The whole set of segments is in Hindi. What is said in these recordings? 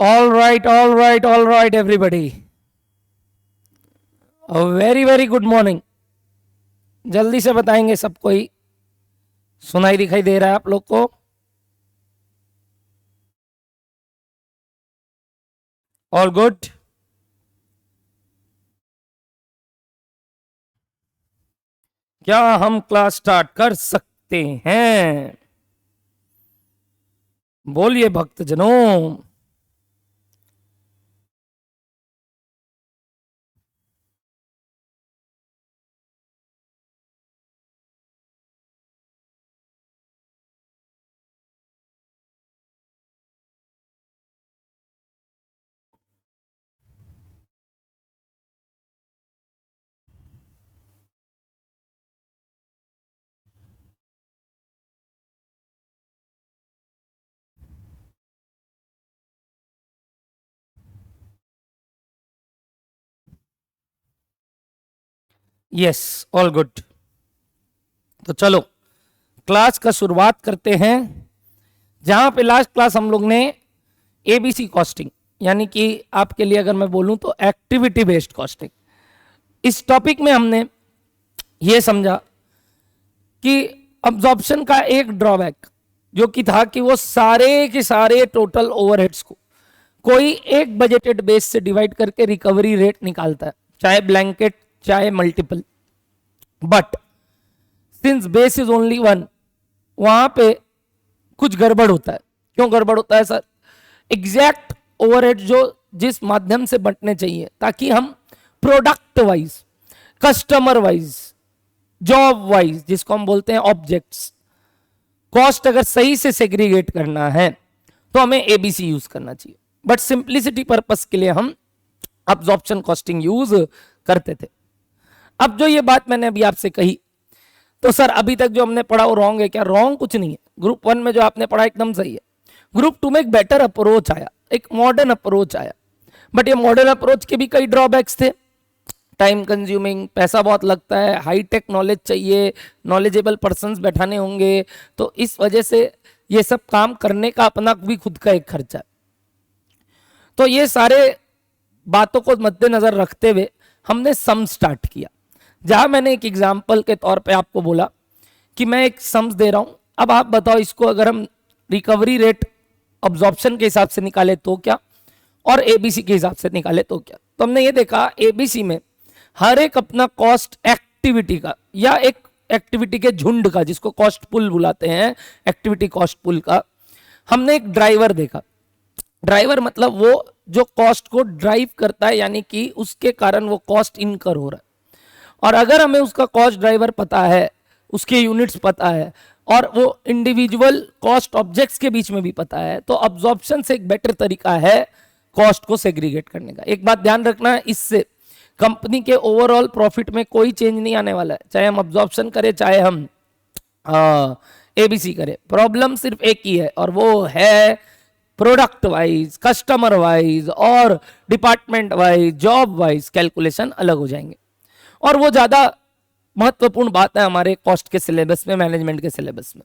All right, everybody. A very, very good morning. जल्दी से बताएंगे सबको ही सुनाई दिखाई दे रहा है आप लोग को? All good? क्या हम क्लास स्टार्ट कर सकते हैं? बोलिए भक्तजनों। Yes, all good. तो चलो क्लास का शुरुआत करते हैं। जहां पे लास्ट क्लास हम लोग ने एबीसी कॉस्टिंग, यानी कि आपके लिए अगर मैं बोलूं तो एक्टिविटी बेस्ड कॉस्टिंग, इस टॉपिक में हमने ये समझा कि अब्जॉर्प्शन का एक ड्रॉबैक जो कि था कि वो सारे के सारे टोटल ओवरहेड्स को कोई एक बजटेड बेस से डिवाइड करके रिकवरी रेट निकालता है, चाहे ब्लैंकेट चाहे multiple. But since base is only one, वहां पे कुछ गड़बड़ होता है। क्यों गड़बड़ होता है सर? एग्जैक्ट ओवरहेड जो जिस माध्यम से बंटने चाहिए ताकि हम product wise, customer wise, job wise, जिसको हम बोलते हैं ऑब्जेक्ट्स, कॉस्ट अगर सही से सेग्रीगेट करना है तो हमें एबीसी यूज करना चाहिए। बट सिंप्लिसिटी पर्पस के लिए हम अब्जॉर्प्शन कॉस्टिंग यूज करते थे। अब जो ये बात मैंने अभी आपसे कही, तो सर अभी तक जो हमने पढ़ा वो रॉन्ग है क्या? रॉन्ग कुछ नहीं है। ग्रुप 1 में जो आपने पढ़ा एकदम सही है। ग्रुप 2 में एक बेटर अप्रोच आया, एक मॉडर्न अप्रोच आया। बट ये मॉडर्न अप्रोच के भी कई ड्रॉबैक्स थे। टाइम कंज्यूमिंग, पैसा बहुत लगता है, हाई टेक नॉलेज चाहिए, नॉलेजेबल पर्सन्स बैठाने होंगे, तो इस वजह से ये सब काम करने का अपना भी खुद का एक खर्चा है। तो ये सारे बातों को मद्देनजर रखते हुए हमने सम स्टार्ट किया, जहां मैंने एक एग्जाम्पल के तौर पे आपको बोला कि मैं एक सम्स दे रहा हूं, अब आप बताओ इसको अगर हम रिकवरी रेट अब्जॉर्प्शन के हिसाब से निकाले तो क्या, और एबीसी के हिसाब से निकाले तो क्या। तो हमने ये देखा एबीसी में हर एक अपना कॉस्ट एक्टिविटी का या एक एक्टिविटी के झुंड का, जिसको कॉस्ट पुल बुलाते हैं, एक्टिविटी कॉस्ट पुल का, हमने एक ड्राइवर देखा। ड्राइवर मतलब वो जो कॉस्ट को ड्राइव करता है, यानी कि उसके कारण वो कॉस्ट इनकर हो रहा है। और अगर हमें उसका कॉस्ट ड्राइवर पता है, उसके यूनिट्स पता है, और वो इंडिविजुअल कॉस्ट ऑब्जेक्ट्स के बीच में भी पता है, तो अब्जॉर्प्शन से एक बेटर तरीका है कॉस्ट को सेग्रीगेट करने का। एक बात ध्यान रखना है, इससे कंपनी के ओवरऑल प्रॉफिट में कोई चेंज नहीं आने वाला है, चाहे हम अब्जॉर्प्शन करें चाहे हम एबीसी करें। प्रॉब्लम सिर्फ एक ही है, और वो है प्रोडक्ट वाइज, कस्टमर वाइज और department wise, job wise calculation अलग हो जाएंगे। और वो ज्यादा महत्वपूर्ण बात है हमारे कॉस्ट के सिलेबस में, मैनेजमेंट के सिलेबस में।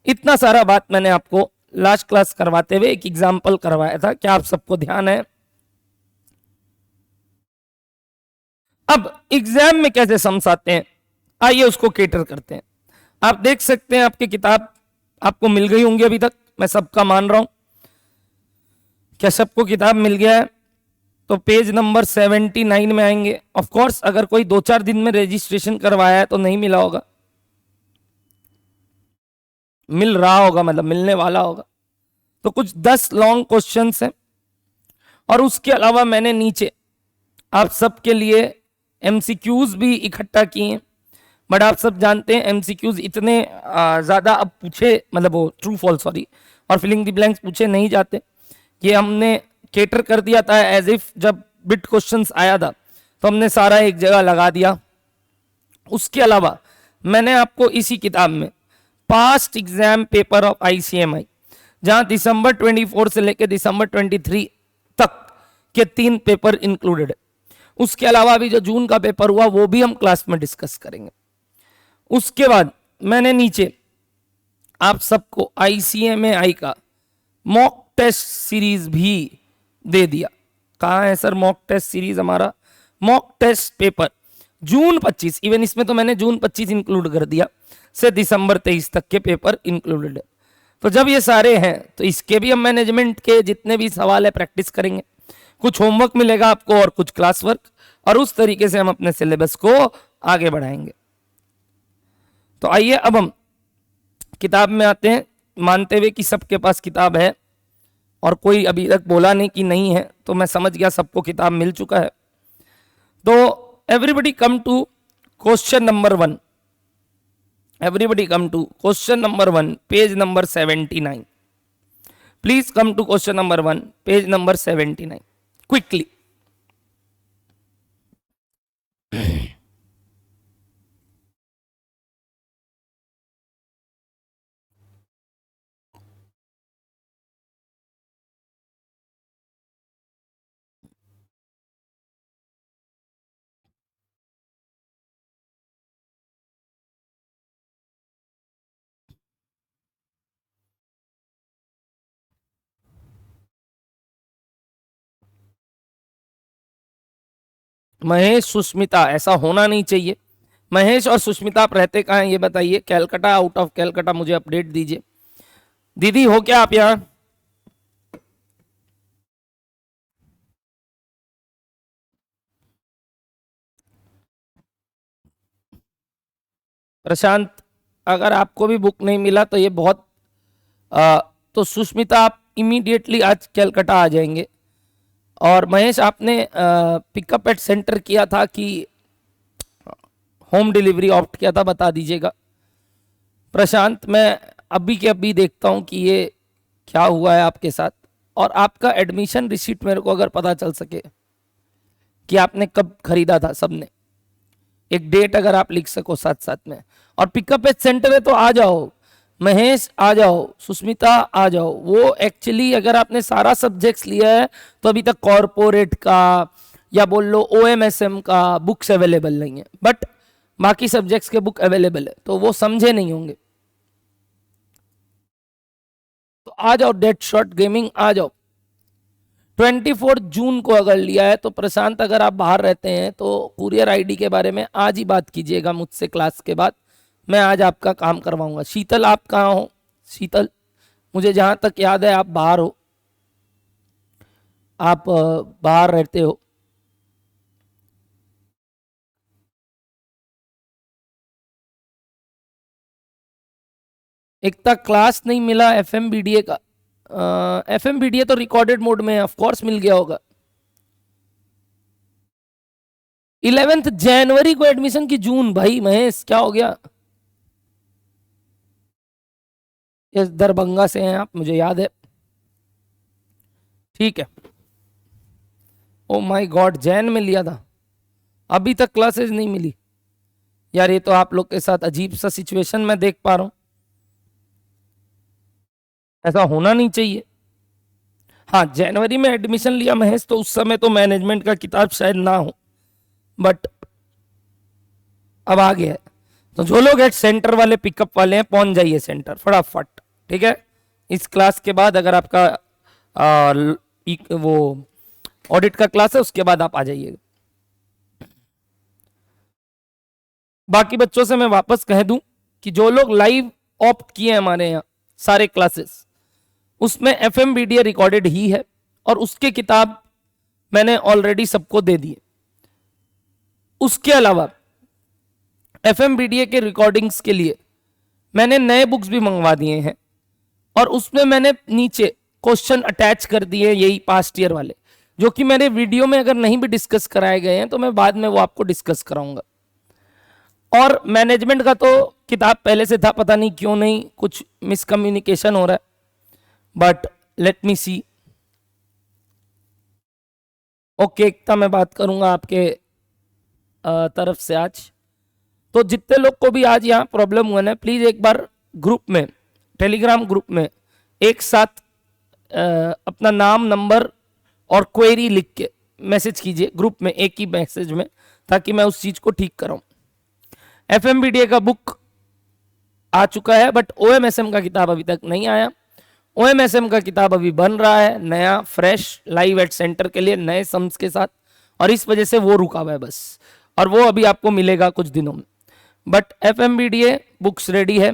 इतना सारा बात मैंने आपको लास्ट क्लास करवाते हुए एक एग्जांपल करवाया था, क्या आप सबको ध्यान है? अब एग्जाम में कैसे सम्स आते हैं, आइए उसको केटर करते हैं। आप देख सकते हैं आपकी किताब आपको मिल गई होंगी अभी तक, मैं सबका मान रहा हूं। क्या सबको किताब मिल गया है? तो पेज नंबर 79 में आएंगे। ऑफ कोर्स अगर कोई 2-4 दिन में रजिस्ट्रेशन करवाया है तो नहीं मिला होगा, मिल रहा होगा, मतलब मिलने वाला होगा। तो कुछ 10 लॉन्ग क्वेश्चंस हैं, और उसके अलावा मैंने नीचे आप सबके लिए एमसीक्यूज भी इकट्ठा किए हैं। बट आप सब जानते हैं एमसीक्यूज इतने ज्यादा अब पूछे, मतलब वो ट्रू फॉल्स सॉरी और फिलिंग द ब्लैंक्स पूछे नहीं जाते। ये हमने केटर कर दिया था एज इफ जब बिट क्वेश्चंस आया था तो हमने सारा एक जगह लगा दिया। उसके अलावा मैंने आपको इसी किताब में past exam paper of ICMI, जहां दिसंबर 24 से लेकर दिसंबर 23 तक के 3 पेपर इंक्लूडेड है। उसके अलावा भी जो जून का पेपर हुआ वो भी हम क्लास में डिस्कस करेंगे। उसके बाद मैंने नीचे आप सबको आईसीएमआई का मॉक टेस्ट सीरीज भी दे दिया। कहाँ है सर मॉक टेस्ट सीरीज? हमारा मॉक टेस्ट पेपर जून 25, इवन इसमें तो मैंने जून 25 इंक्लूड कर दिया, से दिसंबर 23 तक के पेपर इंक्लूडेड है। तो जब ये सारे हैं तो इसके भी हम मैनेजमेंट के जितने भी सवाल है प्रैक्टिस करेंगे, कुछ होमवर्क मिलेगा आपको और कुछ क्लास वर्क, और उस तरीके से हम अपने सिलेबस को आगे बढ़ाएंगे। तो आइए अब हम किताब में आते हैं, मानते हुए कि सबके पास किताब है और कोई अभी तक बोला नहीं कि नहीं है, तो मैं समझ गया सबको किताब मिल चुका है। तो everybody come to question number 1, everybody come to question number 1, page number 79। Please come to question number 1, page number 79 quickly. Mahesh Sushmita, ऐसा होना नहीं चाहिए। महेश और सुष्मिता आप रहते कहाँ हैं ये बताइए? कैलकाटा, आउट ऑफ कैलकाटा मुझे अपडेट दीजिए। दीदी हो क्या आप यहाँ? प्रशांत, अगर आपको भी बुक नहीं मिला तो ये बहुत तो सुष्मिता आप इमीडिएटली आज कैलकाटा आ जाएंगे। और महेश आपने पिकअप एट सेंटर किया था कि होम डिलीवरी ऑप्ट किया था, बता दीजिएगा। प्रशांत, मैं अभी के अभी देखता हूं कि ये क्या हुआ है आपके साथ, और आपका एडमिशन रिसीट मेरे को अगर पता चल सके कि आपने कब खरीदा था, सबने एक डेट अगर आप लिख सको साथ साथ में। और पिकअप एट सेंटर है तो आ जाओ, महेश आ जाओ, सुष्मिता आ जाओ। वो एक्चुअली अगर आपने सारा सब्जेक्ट्स लिया है तो अभी तक कॉरपोरेट का या बोल लो OMSM का बुक्स अवेलेबल नहीं है, बट बाकी सब्जेक्ट्स के बुक अवेलेबल है, तो वो समझे नहीं होंगे। तो आ जाओ, डेड शॉट गेमिंग आ जाओ। 24 जून को अगर लिया है तो प्रशांत, अगर आप बाहर रहते हैं तो कुरियर आईडी के बारे में आज ही बात कीजिएगा मुझसे क्लास के बाद, मैं आज आपका काम करवाऊंगा। शीतल, आप कहाँ हो? शीतल, मुझे जहां तक याद है आप बाहर हो, आप बाहर रहते हो। एक तक क्लास नहीं मिला FMBDA का। FMBDA तो रिकॉर्डेड मोड में है, ऑफ कोर्स मिल गया होगा। 11 जनवरी को एडमिशन की जून? भाई महेश क्या हो गया? यस, दरभंगा से हैं आप, मुझे याद है। ठीक है। ओ माय गॉड, जैन में लिया था, अभी तक क्लासेस नहीं मिली। यार ये तो आप लोग के साथ अजीब सा सिचुएशन मैं देख पा रहा हूं, ऐसा होना नहीं चाहिए। हाँ, जनवरी में एडमिशन लिया महेश, तो उस समय तो मैनेजमेंट का किताब शायद ना हो, बट अब आ गया है। तो जो लोग एट सेंटर वाले पिकअप वाले हैं, पहुंच जाइए सेंटर फटाफट, ठीक है? इस क्लास के बाद अगर आपका वो ऑडिट का क्लास है, उसके बाद आप आ जाइएगा। बाकी बच्चों से मैं वापस कह दूं कि जो लोग लाइव ऑप्ट किए हैं हमारे यहाँ सारे क्लासेस, उसमें FMBDA रिकॉर्डेड ही है, और उसके किताब मैंने ऑलरेडी सबको दे दिए। उसके अलावा FMBDA के रिकॉर्डिंग्स के लिए मैंने नए बुक्स भी मंगवा दिए हैं, और उसमें मैंने नीचे क्वेश्चन अटैच कर दिए, यही पास्ट ईयर वाले, जो कि मेरे वीडियो में अगर नहीं भी डिस्कस कराए गए हैं तो मैं बाद में वो आपको डिस्कस कराऊंगा। और मैनेजमेंट का तो किताब पहले से था, पता नहीं क्यों नहीं, कुछ मिसकम्युनिकेशन हो रहा है, but let me see. Okay, Ekta मैं बात करूंगा आपके तरफ से आज। तो जितने लोग को भी आज यहाँ प्रॉब्लम हुआ ना, प्लीज एक बार ग्रुप में, टेलीग्राम ग्रुप में एक साथ अपना नाम, नंबर और क्वेरी लिख के मैसेज कीजिए ग्रुप में, एक ही मैसेज में, ताकि मैं उस चीज को ठीक कराऊं। FMBDA का बुक आ चुका है, बट OMSM का किताब अभी तक नहीं आया, OMSM का किताब अभी बन रहा है, नया फ्रेश लाइव एट सेंटर के लिए नए सम्स के साथ, और इस वजह से वो रुका हुआ है बस, और वो अभी आपको मिलेगा कुछ दिनों में। बट FMBDA बुक्स रेडी है,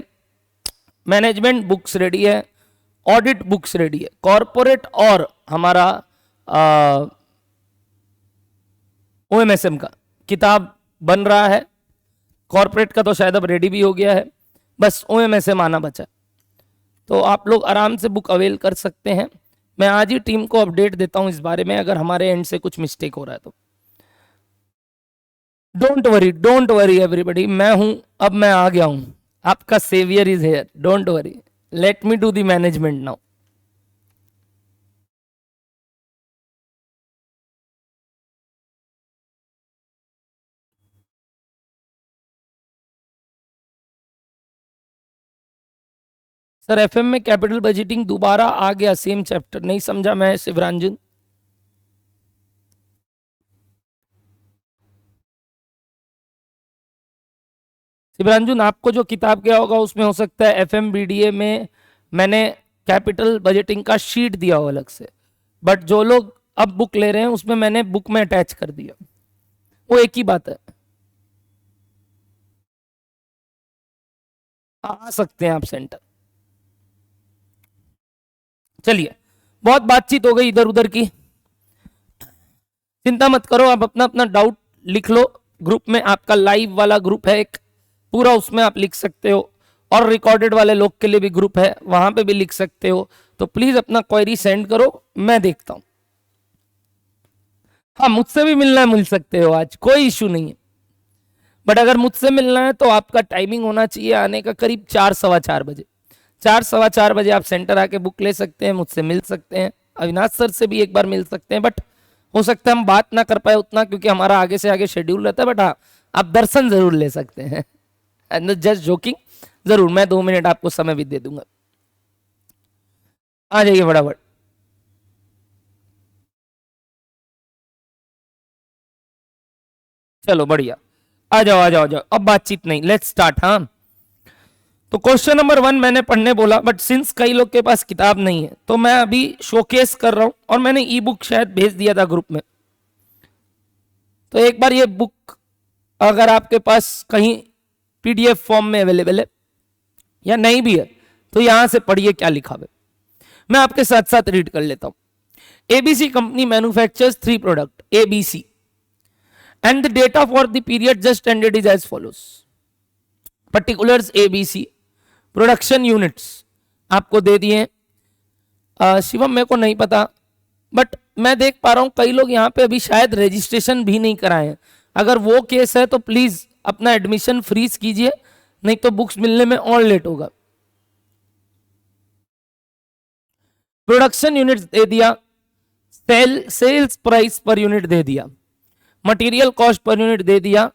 मैनेजमेंट बुक्स रेडी है, ऑडिट बुक्स रेडी है, कॉरपोरेट और हमारा OMSM का किताब बन रहा है। कॉरपोरेट का तो शायद अब रेडी भी हो गया है, बस OMSM आना बचा। तो आप लोग आराम से बुक अवेल कर सकते हैं। मैं आज ही टीम को अपडेट देता हूं इस बारे में, अगर हमारे एंड से कुछ मिस्टेक हो रहा है तो। डोंट वरी एवरीबडी, मैं हूं, अब मैं आ गया हूं, आपका saviour is here, don't worry, let me do the management now. Sir FM में कैपिटल बजटिंग दोबारा आ गया, सेम चैप्टर, नहीं समझा मैं शिवरंजन। शिवरंजन आपको जो किताब गया होगा उसमें हो सकता है FMBDA में मैंने कैपिटल बजटिंग का शीट दिया हो अलग से, बट जो लोग अब बुक ले रहे हैं उसमें मैंने बुक में अटैच कर दिया, वो एक ही बात है। आ सकते हैं आप सेंटर। चलिए, बहुत बातचीत हो गई इधर उधर की, चिंता मत करो, आप अपना अपना डाउट लिख लो। ग्रुप में आपका लाइव वाला ग्रुप है एक पूरा, उसमें आप लिख सकते हो, और रिकॉर्डेड वाले लोग के लिए भी ग्रुप है, वहां पे भी लिख सकते हो। तो प्लीज अपना क्वेरी सेंड करो, मैं देखता हूं। हाँ, मुझसे भी मिलना है, मिल सकते हो आज, कोई इशू नहीं है। बट अगर मुझसे मिलना है तो आपका टाइमिंग होना चाहिए आने का करीब 4 सवा 4 बजे। 4 सवा 4 बजे आप सेंटर आके बुक ले सकते हैं, मुझसे मिल सकते हैं, अविनाश सर से भी एक बार मिल सकते हैं। बट हो सकता है हम बात ना कर पाए उतना, क्योंकि हमारा आगे से आगे शेड्यूल रहता है। बट हाँ, आप दर्शन जरूर ले सकते हैं। जस्ट जोकिंग, जरूर, मैं 2 मिनट आपको समय भी दे दूंगा। आ जाइए फटाफट। चलो बढ़िया, आ जाओ आ जाओ आ जाओ, अब बातचीत नहीं, लेट्स स्टार्ट। हाँ, तो क्वेश्चन नंबर 1 मैंने पढ़ने बोला, बट सिंस कई लोग के पास किताब नहीं है तो मैं अभी शोकेस कर रहा हूं, और मैंने ई बुक शायद भेज दिया था ग्रुप में। तो एक बार ये बुक अगर आपके पास कहीं PDF फॉर्म में अवेलेबल है या नहीं भी है तो यहां से पढ़िए क्या लिखा है। मैं आपके साथ साथ रीड कर लेता हूं। ABC company manufactures 3 product ABC, and the data for the period just ended is as follows. Particulars ABC, production units आपको दे दिए। शिवम मेरे को नहीं पता, बट मैं देख पा रहा हूं कई लोग यहाँ पे अभी शायद रजिस्ट्रेशन भी नहीं कराए हैं। अगर वो केस है तो प्लीज अपना एडमिशन फ्रीज कीजिए, नहीं तो बुक्स मिलने में और लेट होगा। प्रोडक्शन यूनिट्स दे दिया, सेल्स प्राइस पर यूनिट दे दिया, मटेरियल कॉस्ट पर यूनिट दे दिया,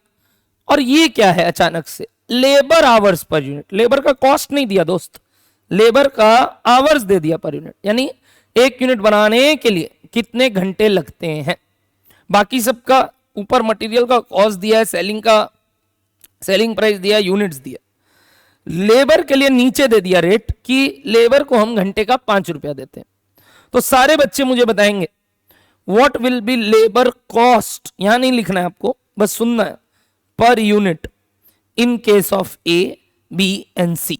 और ये क्या है अचानक से, labour hours per unit. Labour का कॉस्ट नहीं दिया दोस्त, लेबर का आवर्स दे दिया पर यूनिट, यानी एक यूनिट बनाने के लिए कितने घंटे लगते हैं। बाकी सबका ऊपर मटेरियल का कॉस्ट दिया है, सेलिंग प्राइस दिया, यूनिट्स दिया। लेबर के लिए नीचे दे दिया रेट कि लेबर को हम घंटे का 5 रुपया देते हैं। तो सारे बच्चे मुझे बताएंगे what will be labour cost, यहां नहीं लिखना है आपको, बस सुनना है, per unit in case of A, B and C।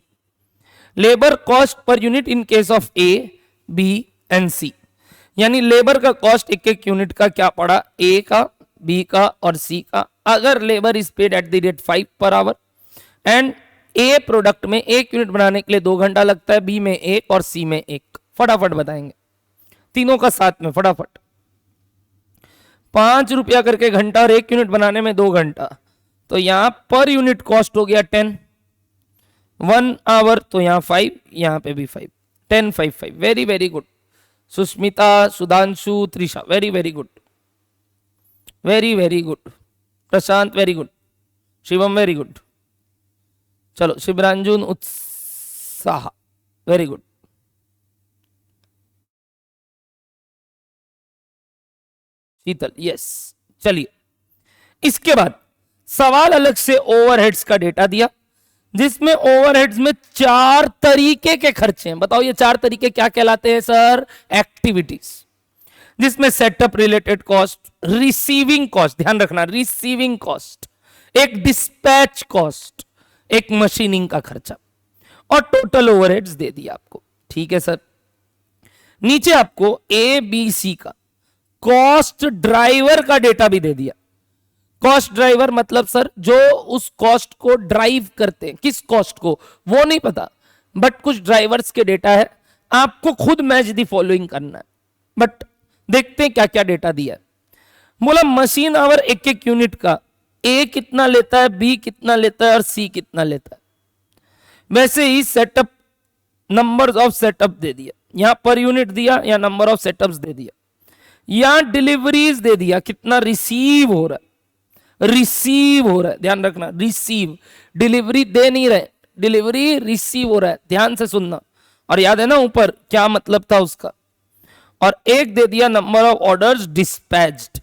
Labour cost per unit in case of A, B and C, यानी लेबर का कॉस्ट एक एक यूनिट का क्या पड़ा, A का, B का और C का। अगर labour is paid at the rate 5 per hour and A product में एक यूनिट बनाने के लिए 2 घंटा लगता है, B में 1 और C में 1। फटाफट बताएंगे तीनों का साथ में, फटाफट। 5 रुपया करके घंटा और एक यूनिट बनाने में 2 घंटा, तो यहां पर यूनिट कॉस्ट हो गया 10। 1 आवर तो यहां 5, यहां पे भी 5, 10 5 5। Very very good Susmita, Sudhanshu, Trisha, very very good, very very good. Prashant very good, Shivam very good. चलो शिवरांजुन, उत्साह वेरी गुड। शीतल यस। चलिए, इसके बाद सवाल अलग से ओवरहेड्स का डेटा दिया, जिसमें ओवरहेड्स में 4 तरीके के खर्चे हैं। बताओ ये 4 तरीके क्या कहलाते हैं सर? एक्टिविटीज। जिसमें setup related cost, receiving cost, ध्यान रखना रिसीविंग कॉस्ट, एक डिस्पैच कॉस्ट, एक मशीनिंग का खर्चा, और टोटल ओवरहेड्स दे दिया आपको। ठीक है सर। नीचे आपको ए बी सी का कॉस्ट ड्राइवर का डेटा भी दे दिया। कॉस्ट ड्राइवर मतलब सर जो उस कॉस्ट को ड्राइव करते हैं, किस कॉस्ट को वो नहीं पता, बट कुछ ड्राइवर्स के डेटा है, आपको खुद मैच दी फॉलोइंग करना है। बट देखते हैं क्या क्या डेटा दिया है। बोला मशीन आवर एक एक यूनिट का ए कितना लेता है, बी कितना लेता है और सी कितना लेता है। वैसे ही सेटअप, नंबर्स ऑफ सेटअप दे दिया, यहां पर यूनिट दिया या नंबर ऑफ सेटअप्स दे दिया, यहां डिलीवरीज दे दिया, कितना रिसीव हो रहा है, रिसीव हो रहा है, ध्यान रखना रिसीव, डिलीवरी दे नहीं रहे, डिलीवरी रिसीव हो रहा है, ध्यान से सुनना। और याद है ना ऊपर क्या मतलब था उसका। और एक दे दिया नंबर ऑफ ऑर्डर्स डिस्पैच्ड।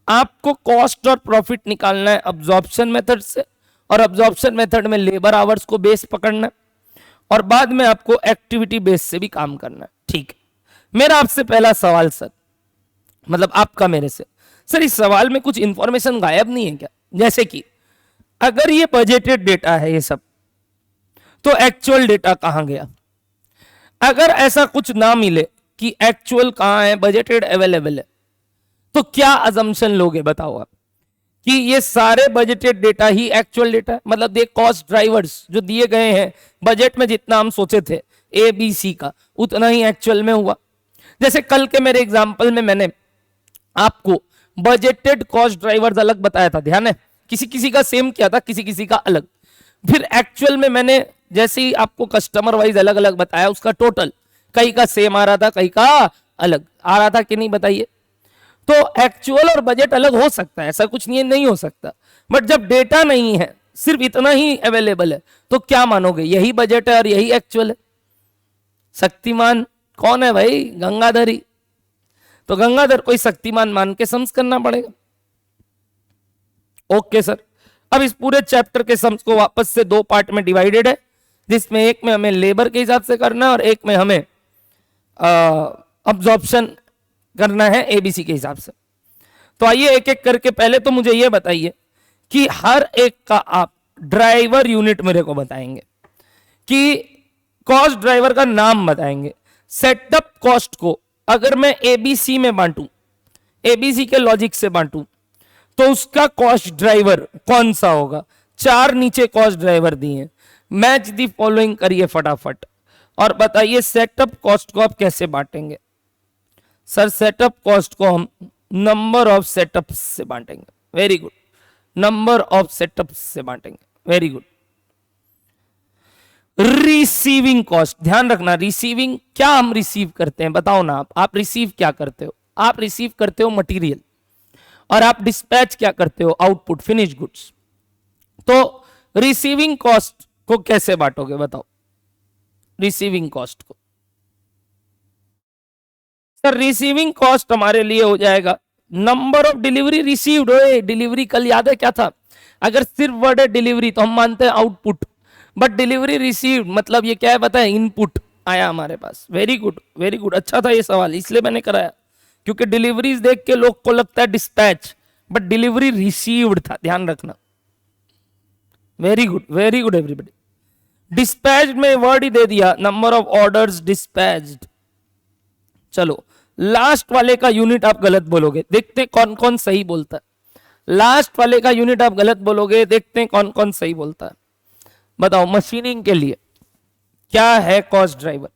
आपको कॉस्ट और प्रॉफिट निकालना है अब्जॉर्प्शन मेथड से, और अब्जॉर्प्शन मेथड में लेबर आवर्स को बेस पकड़ना है, और बाद में आपको एक्टिविटी बेस से भी काम करना है। ठीक है। मेरा आपसे पहला सवाल सर, मतलब आपका मेरे से, सर इस सवाल में कुछ इंफॉर्मेशन गायब नहीं है क्या? जैसे कि अगर ये बजटेड डेटा है ये सब, तो एक्चुअल डेटा कहां गया? अगर ऐसा कुछ ना मिले कि एक्चुअल कहां है, बजटेड अवेलेबल है, तो क्या अजम्पशन लोगे बताओ आप कि ये सारे बजटेड डेटा ही एक्चुअल डेटा है? मतलब ये कॉस्ट ड्राइवर्स जो दिए गए हैं बजट में, जितना हम सोचे थे ए बी सी का, उतना ही एक्चुअल में हुआ। जैसे कल के मेरे एग्जांपल में मैंने आपको बजटेड कॉस्ट ड्राइवर्स अलग बताया था, ध्यान है? किसी किसी का सेम किया था, किसी किसी का अलग। फिर एक्चुअल में मैंने जैसे ही आपको कस्टमर वाइज अलग अलग बताया, उसका टोटल कई का सेम आ रहा था, कई का अलग आ रहा था कि नहीं बताइए? तो एक्चुअल और बजट अलग हो सकता है, ऐसा कुछ नहीं, नहीं हो सकता। बट जब डेटा नहीं है, सिर्फ इतना ही अवेलेबल है, तो क्या मानोगे? यही बजट है और यही एक्चुअल है। शक्तिमान कौन है भाई? गंगाधर ही। तो गंगाधर कोई शक्तिमान मान के सम्स करना पड़ेगा। Okay sir. अब इस पूरे चैप्टर के सम्स को वापस से 2 पार्ट में डिवाइडेड है, जिसमें एक में हमें लेबर के हिसाब से करना है और एक में हमें अब्जॉर्प्शन करना है एबीसी के हिसाब से। तो आइए एक एक करके, पहले तो मुझे यह बताइए कि हर एक का आप ड्राइवर यूनिट मेरे को बताएंगे, कि कॉस्ट ड्राइवर का नाम बताएंगे। सेटअप कॉस्ट को अगर मैं एबीसी में बांटूं, एबीसी के लॉजिक से बांटूं, तो उसका कॉस्ट ड्राइवर कौन सा होगा? 4 नीचे कॉस्ट ड्राइवर दिए हैं, मैच दी फॉलोइंग करिए फटाफट और बताइए सेटअप कॉस्ट को आप कैसे बांटेंगे। सर सेटअप कॉस्ट को हम नंबर ऑफ सेटअप्स से बांटेंगे। Very good, number of setups से बांटेंगे। Very good. रिसीविंग कॉस्ट, ध्यान रखना रिसीविंग, क्या हम रिसीव करते हैं बताओ ना आप रिसीव क्या करते हो? आप रिसीव करते हो मटेरियल, और आप डिस्पैच क्या करते हो? Output, finish goods. तो रिसीविंग कॉस्ट को कैसे बांटोगे बताओ? रिसीविंग कॉस्ट को सर, रिसीविंग कॉस्ट हमारे लिए हो जाएगा number of delivery received. Delivery कल याद है क्या था? अगर सिर्फ वर्ड है डिलीवरी तो हम मानते हैं आउटपुट, बट डिलीवरी रिसीव्ड मतलब ये क्या है पता है? इनपुट आया हमारे पास। वेरी गुड, वेरी गुड, अच्छा था ये सवाल, इसलिए मैंने कराया, क्योंकि डिलीवरीज देख के लोग को लगता है डिस्पैच, बट डिलीवरी रिसीव्ड था, ध्यान रखना। Very good, very good everybody. Dispatch में वर्ड ही दे दिया, नंबर ऑफ ऑर्डर्स डिस्पैच्ड। चलो लास्ट वाले का यूनिट आप गलत बोलोगे, देखते हैं कौन कौन सही बोलता है। लास्ट वाले का यूनिट आप गलत बोलोगे, देखते हैं कौन कौन सही बोलता है। बताओ मशीनिंग के लिए क्या है कॉस्ट ड्राइवर?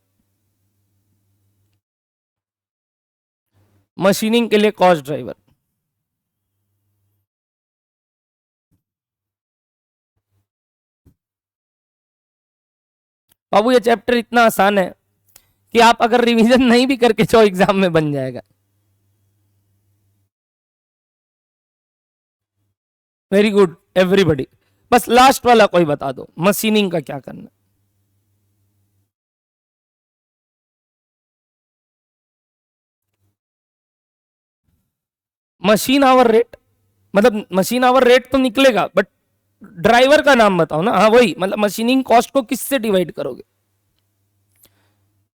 मशीनिंग के लिए कॉस्ट ड्राइवर, बाबू ये चैप्टर इतना आसान है कि आप अगर रिवीजन नहीं भी करके जाओ एग्जाम में बन जाएगा। Very good everybody. बस लास्ट वाला कोई बता दो, मशीनिंग का क्या करना? मशीन आवर रेट, मतलब मशीन आवर रेट तो निकलेगा, बट ड्राइवर का नाम बताओ ना। हाँ वही, मतलब मशीनिंग कॉस्ट को किससे डिवाइड करोगे?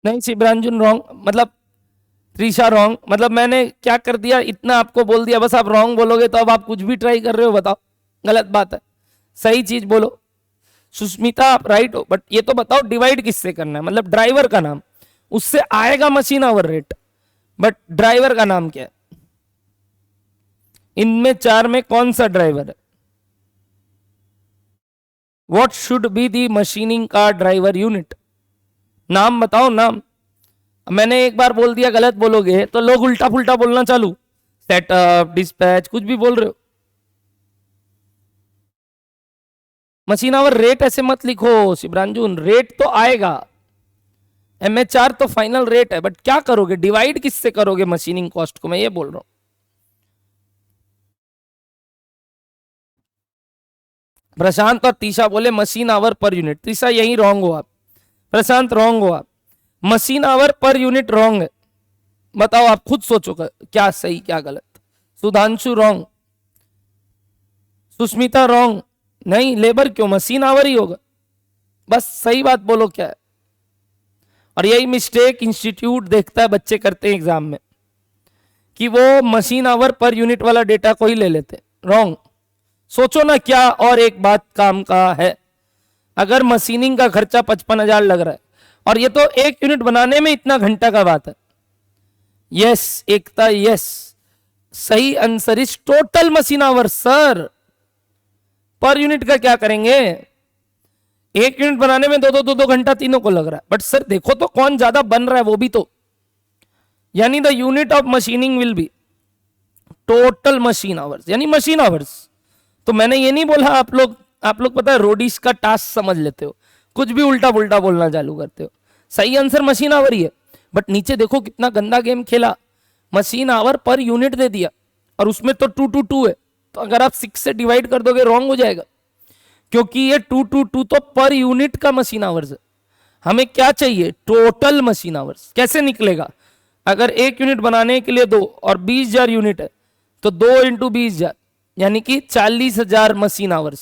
नहीं शिवरंजन रॉन्ग, मतलब त्रिशा रॉन्ग, मतलब मैंने क्या कर दिया, इतना आपको बोल दिया, बस आप रॉन्ग बोलोगे तो अब आप कुछ भी ट्राई कर रहे हो, बताओ गलत बात है, सही चीज बोलो। सुष्मिता आप राइट हो, बट ये तो बताओ डिवाइड किससे करना है, मतलब ड्राइवर का नाम, उससे आएगा machine hour rate, but driver का नाम क्या है? इनमें चार में कौन सा ड्राइवर है? What should be the machining का ड्राइवर यूनिट? नाम बताओ नाम। मैंने एक बार बोल दिया गलत बोलोगे तो लोग उल्टा पुल्टा बोलना चालू, सेटअप डिस्पैच कुछ भी बोल रहे हो। मशीन आवर रेट ऐसे मत लिखो शिवरांजुन, रेट तो आएगा, एमएचआर तो फाइनल रेट है, बट क्या करोगे, डिवाइड किससे करोगे मशीनिंग कॉस्ट को, मैं ये बोल रहा हूं। प्रशांत और तीशा बोले machine hour per unit, Tisha यही रॉन्ग हो आप, प्रशांत रॉन्ग हो आप, machine hour per unit wrong है। बताओ आप खुद सोचो क्या सही क्या गलत। सुधांशु रॉन्ग, सुष्मिता रॉन्ग, नहीं लेबर क्यों, मशीन आवर ही होगा, बस सही बात बोलो क्या है। और यही मिस्टेक इंस्टीट्यूट देखता है बच्चे करते हैं एग्जाम में, कि वो मशीन आवर पर यूनिट वाला डेटा को ही ले लेते, रॉन्ग। सोचो ना क्या और एक बात काम का है, अगर मशीनिंग का खर्चा 55,000 लग रहा है और ये तो एक यूनिट बनाने में इतना घंटा का बात है, यस एकता यस, सही answer is total machine hour sir. Per unit का क्या करेंगे, एक यूनिट बनाने में दो घंटा तीनों को लग रहा है, बट सर देखो तो कौन ज्यादा बन रहा है वो भी तो, यानी the unit of machining will be total machine hours, यानी मशीन आवर्स। तो मैंने ये नहीं बोला आप लोग पता है रोडीज का टास्क समझ लेते हो, कुछ भी उल्टा पुल्टा बोलना चालू करते हो। सही आंसर मशीन आवर ही है, बट नीचे देखो कितना गंदा गेम खेला, मशीन आवर पर यूनिट दे दिया और उसमें तो 2 है, तो अगर आप 6 से डिवाइड कर दोगे रॉन्ग हो जाएगा, क्योंकि ये 2 तो पर यूनिट का मशीन आवर्स है। हमें क्या चाहिए, टोटल मशीन आवर्स। कैसे निकलेगा, अगर एक यूनिट बनाने के लिए 2 और 20,000 यूनिट है तो 2 इंटू 20,000 यानी कि 40,000 मशीन आवर्स।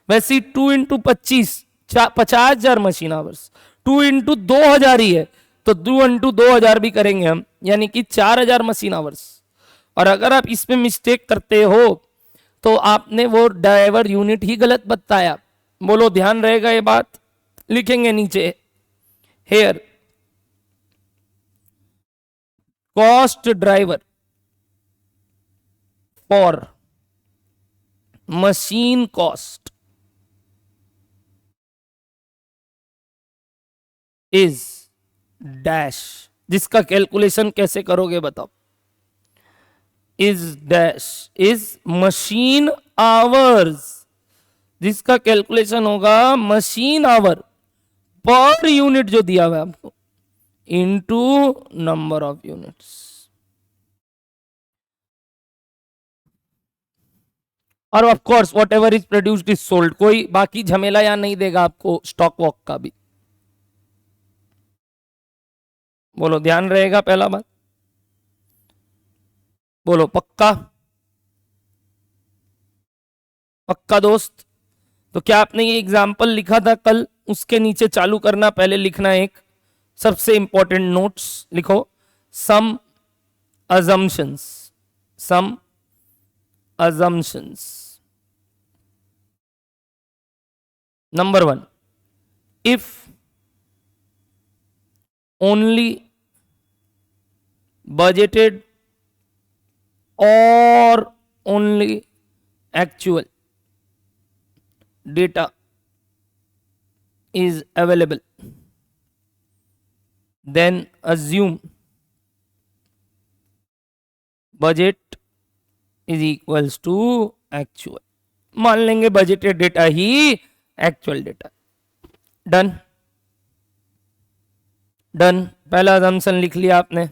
वैसे ही 2 इंटू 25 50,000 मशीन आवर्स, 2 इंटू 2,000 ही है तो 2 इंटू 2,000 भी करेंगे हम, यानी कि 4,000 मशीन आवर्स। और अगर आप इसमें मिस्टेक करते हो तो आपने वो ड्राइवर यूनिट ही गलत बताया। बोलो ध्यान रहेगा ये बात, लिखेंगे नीचे here cost driver for machine cost is dash, जिसका कैलकुलेशन कैसे करोगे बताओ, is dash is machine hours, जिसका कैलकुलेशन होगा मशीन आवर पर यूनिट जो दिया हुआ है आपको इनटू नंबर ऑफ यूनिट्स। और of course whatever is produced is sold, कोई बाकी झमेला यहाँ नहीं देगा आपको स्टॉक वॉक का भी। बोलो ध्यान रहेगा पहला बात, बोलो पक्का, पक्का दोस्त। तो क्या आपने ये एग्जाम्पल लिखा था कल, उसके नीचे चालू करना, पहले लिखना एक सबसे इंपॉर्टेंट नोट्स लिखो, सम assumptions, some assumptions. Number 1, if only budgeted or only actual data is available, then assume budget is equals to actual. मान लेंगे बजटेड डेटा ही एक्चुअल डेटा। डन डन, पहला असम्पशन लिख लिया आपने।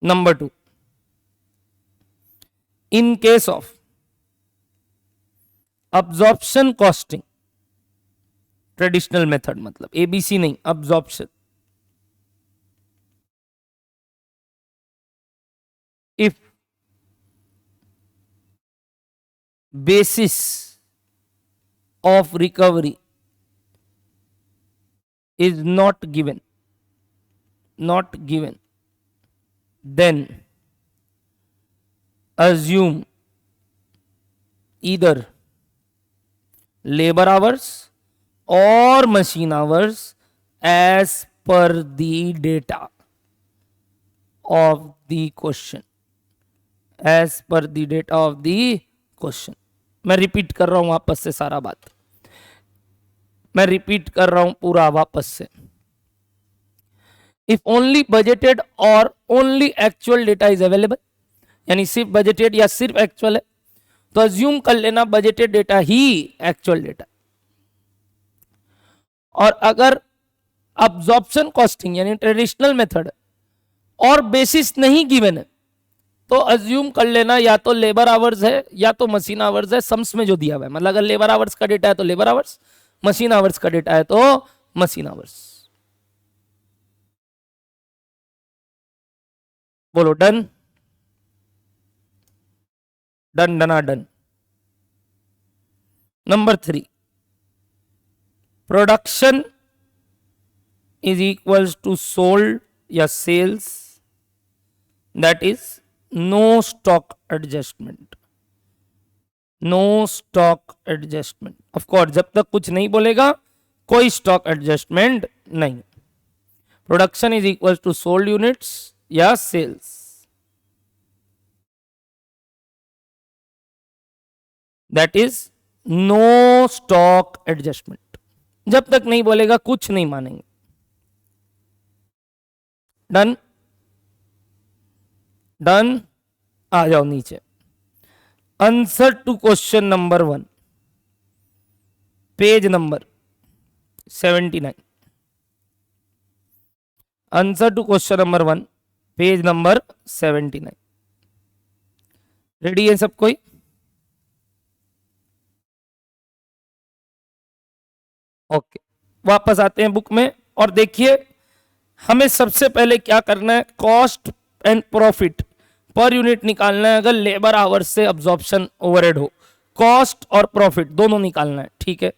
Number 2, in case of absorption costing, traditional method मतलब एबीसी नहीं, absorption, if basis of recovery is not given, then assume either labor hours or machine hours as per the data of the question, as per the data of the question. मैं रिपीट कर रहा हूं वापस से सारा बात, मैं रिपीट कर रहा हूं पूरा वापस से. इफ ओनली बजटेड और only actual data is available, यानी सिर्फ बजटेड या सिर्फ एक्चुअल है, तो अज्यूम कर लेना बजटेड डेटा ही एक्चुअल डेटा. और अगर अब्जॉर्प्शन कॉस्टिंग यानी ट्रेडिशनल मेथड और बेसिस नहीं गिवन है, तो अज्यूम कर लेना या तो लेबर आवर्स है या तो मशीन आवर्स है, सम्स में जो दिया हुआ है. मतलब अगर लेबर आवर्स का डेटा है तो लेबर आवर्स, मशीन आवर्स का डेटा है तो मशीन आवर्स. बोलो डन, डन डना done. Number 3, production is equals to sold या sales, that is no stock adjustment. No stock adjustment. Of course जब तक कुछ नहीं बोलेगा कोई स्टॉक एडजस्टमेंट नहीं. Production is equal to sold units या sales. That is no stock adjustment. जब तक नहीं बोलेगा कुछ नहीं मानेंगे. Done, done. आ जाओ नीचे. Answer to question number 1, page number 79. Answer to question number 1, page number 79. Ready है सब कोई? ओके, वापस आते हैं बुक में और देखिए हमें सबसे पहले क्या करना है, cost and profit per unit निकालना है. अगर लेबर आवर्स से अब्जॉर्प्शन ओवरहेड हो, कॉस्ट और प्रॉफिट दोनों निकालना है. ठीक है,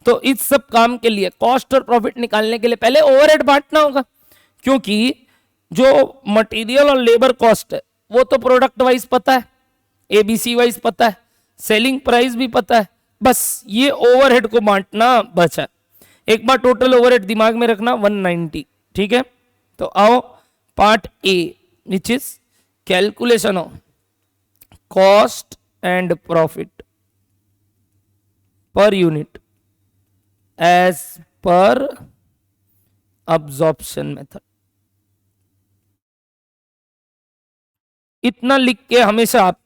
तो इस सब काम के लिए कॉस्ट और प्रॉफिट निकालने के लिए पहले ओवरहेड बांटना होगा, क्योंकि जो मटेरियल और लेबर कॉस्ट है वो तो प्रोडक्ट वाइज पता है, एबीसी वाइज पता है, सेलिंग प्राइस भी पता है. बस ये ओवरहेड को बांटना बचा. एक बार टोटल ओवरहेड दिमाग में रखना 190. ठीक है, तो आओ part A which is calculation of cost and profit per unit as per absorption method. इतना लिख के हमेशा आप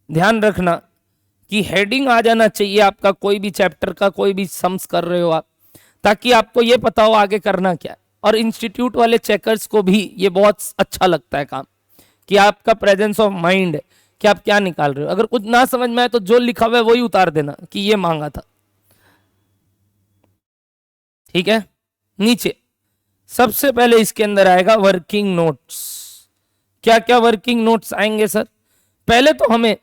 ध्यान रखना कि हेडिंग आ जाना चाहिए आपका, कोई भी चैप्टर का, कोई भी सम्स कर रहे हो आप, ताकि आपको ये पता हो आगे करना क्या है. और इंस्टीट्यूट वाले चेकर्स को भी ये बहुत अच्छा लगता है काम, कि आपका प्रेजेंस ऑफ माइंड है कि आप क्या निकाल रहे हो. अगर कुछ ना समझ में आए तो जो लिखा हुआ है वही उतार देना कि ये मांगा था. ठीक है, नीचे सबसे पहले इसके अंदर आएगा वर्किंग नोट्स. क्या क्या वर्किंग नोट्स आएंगे सर? पहले तो हमें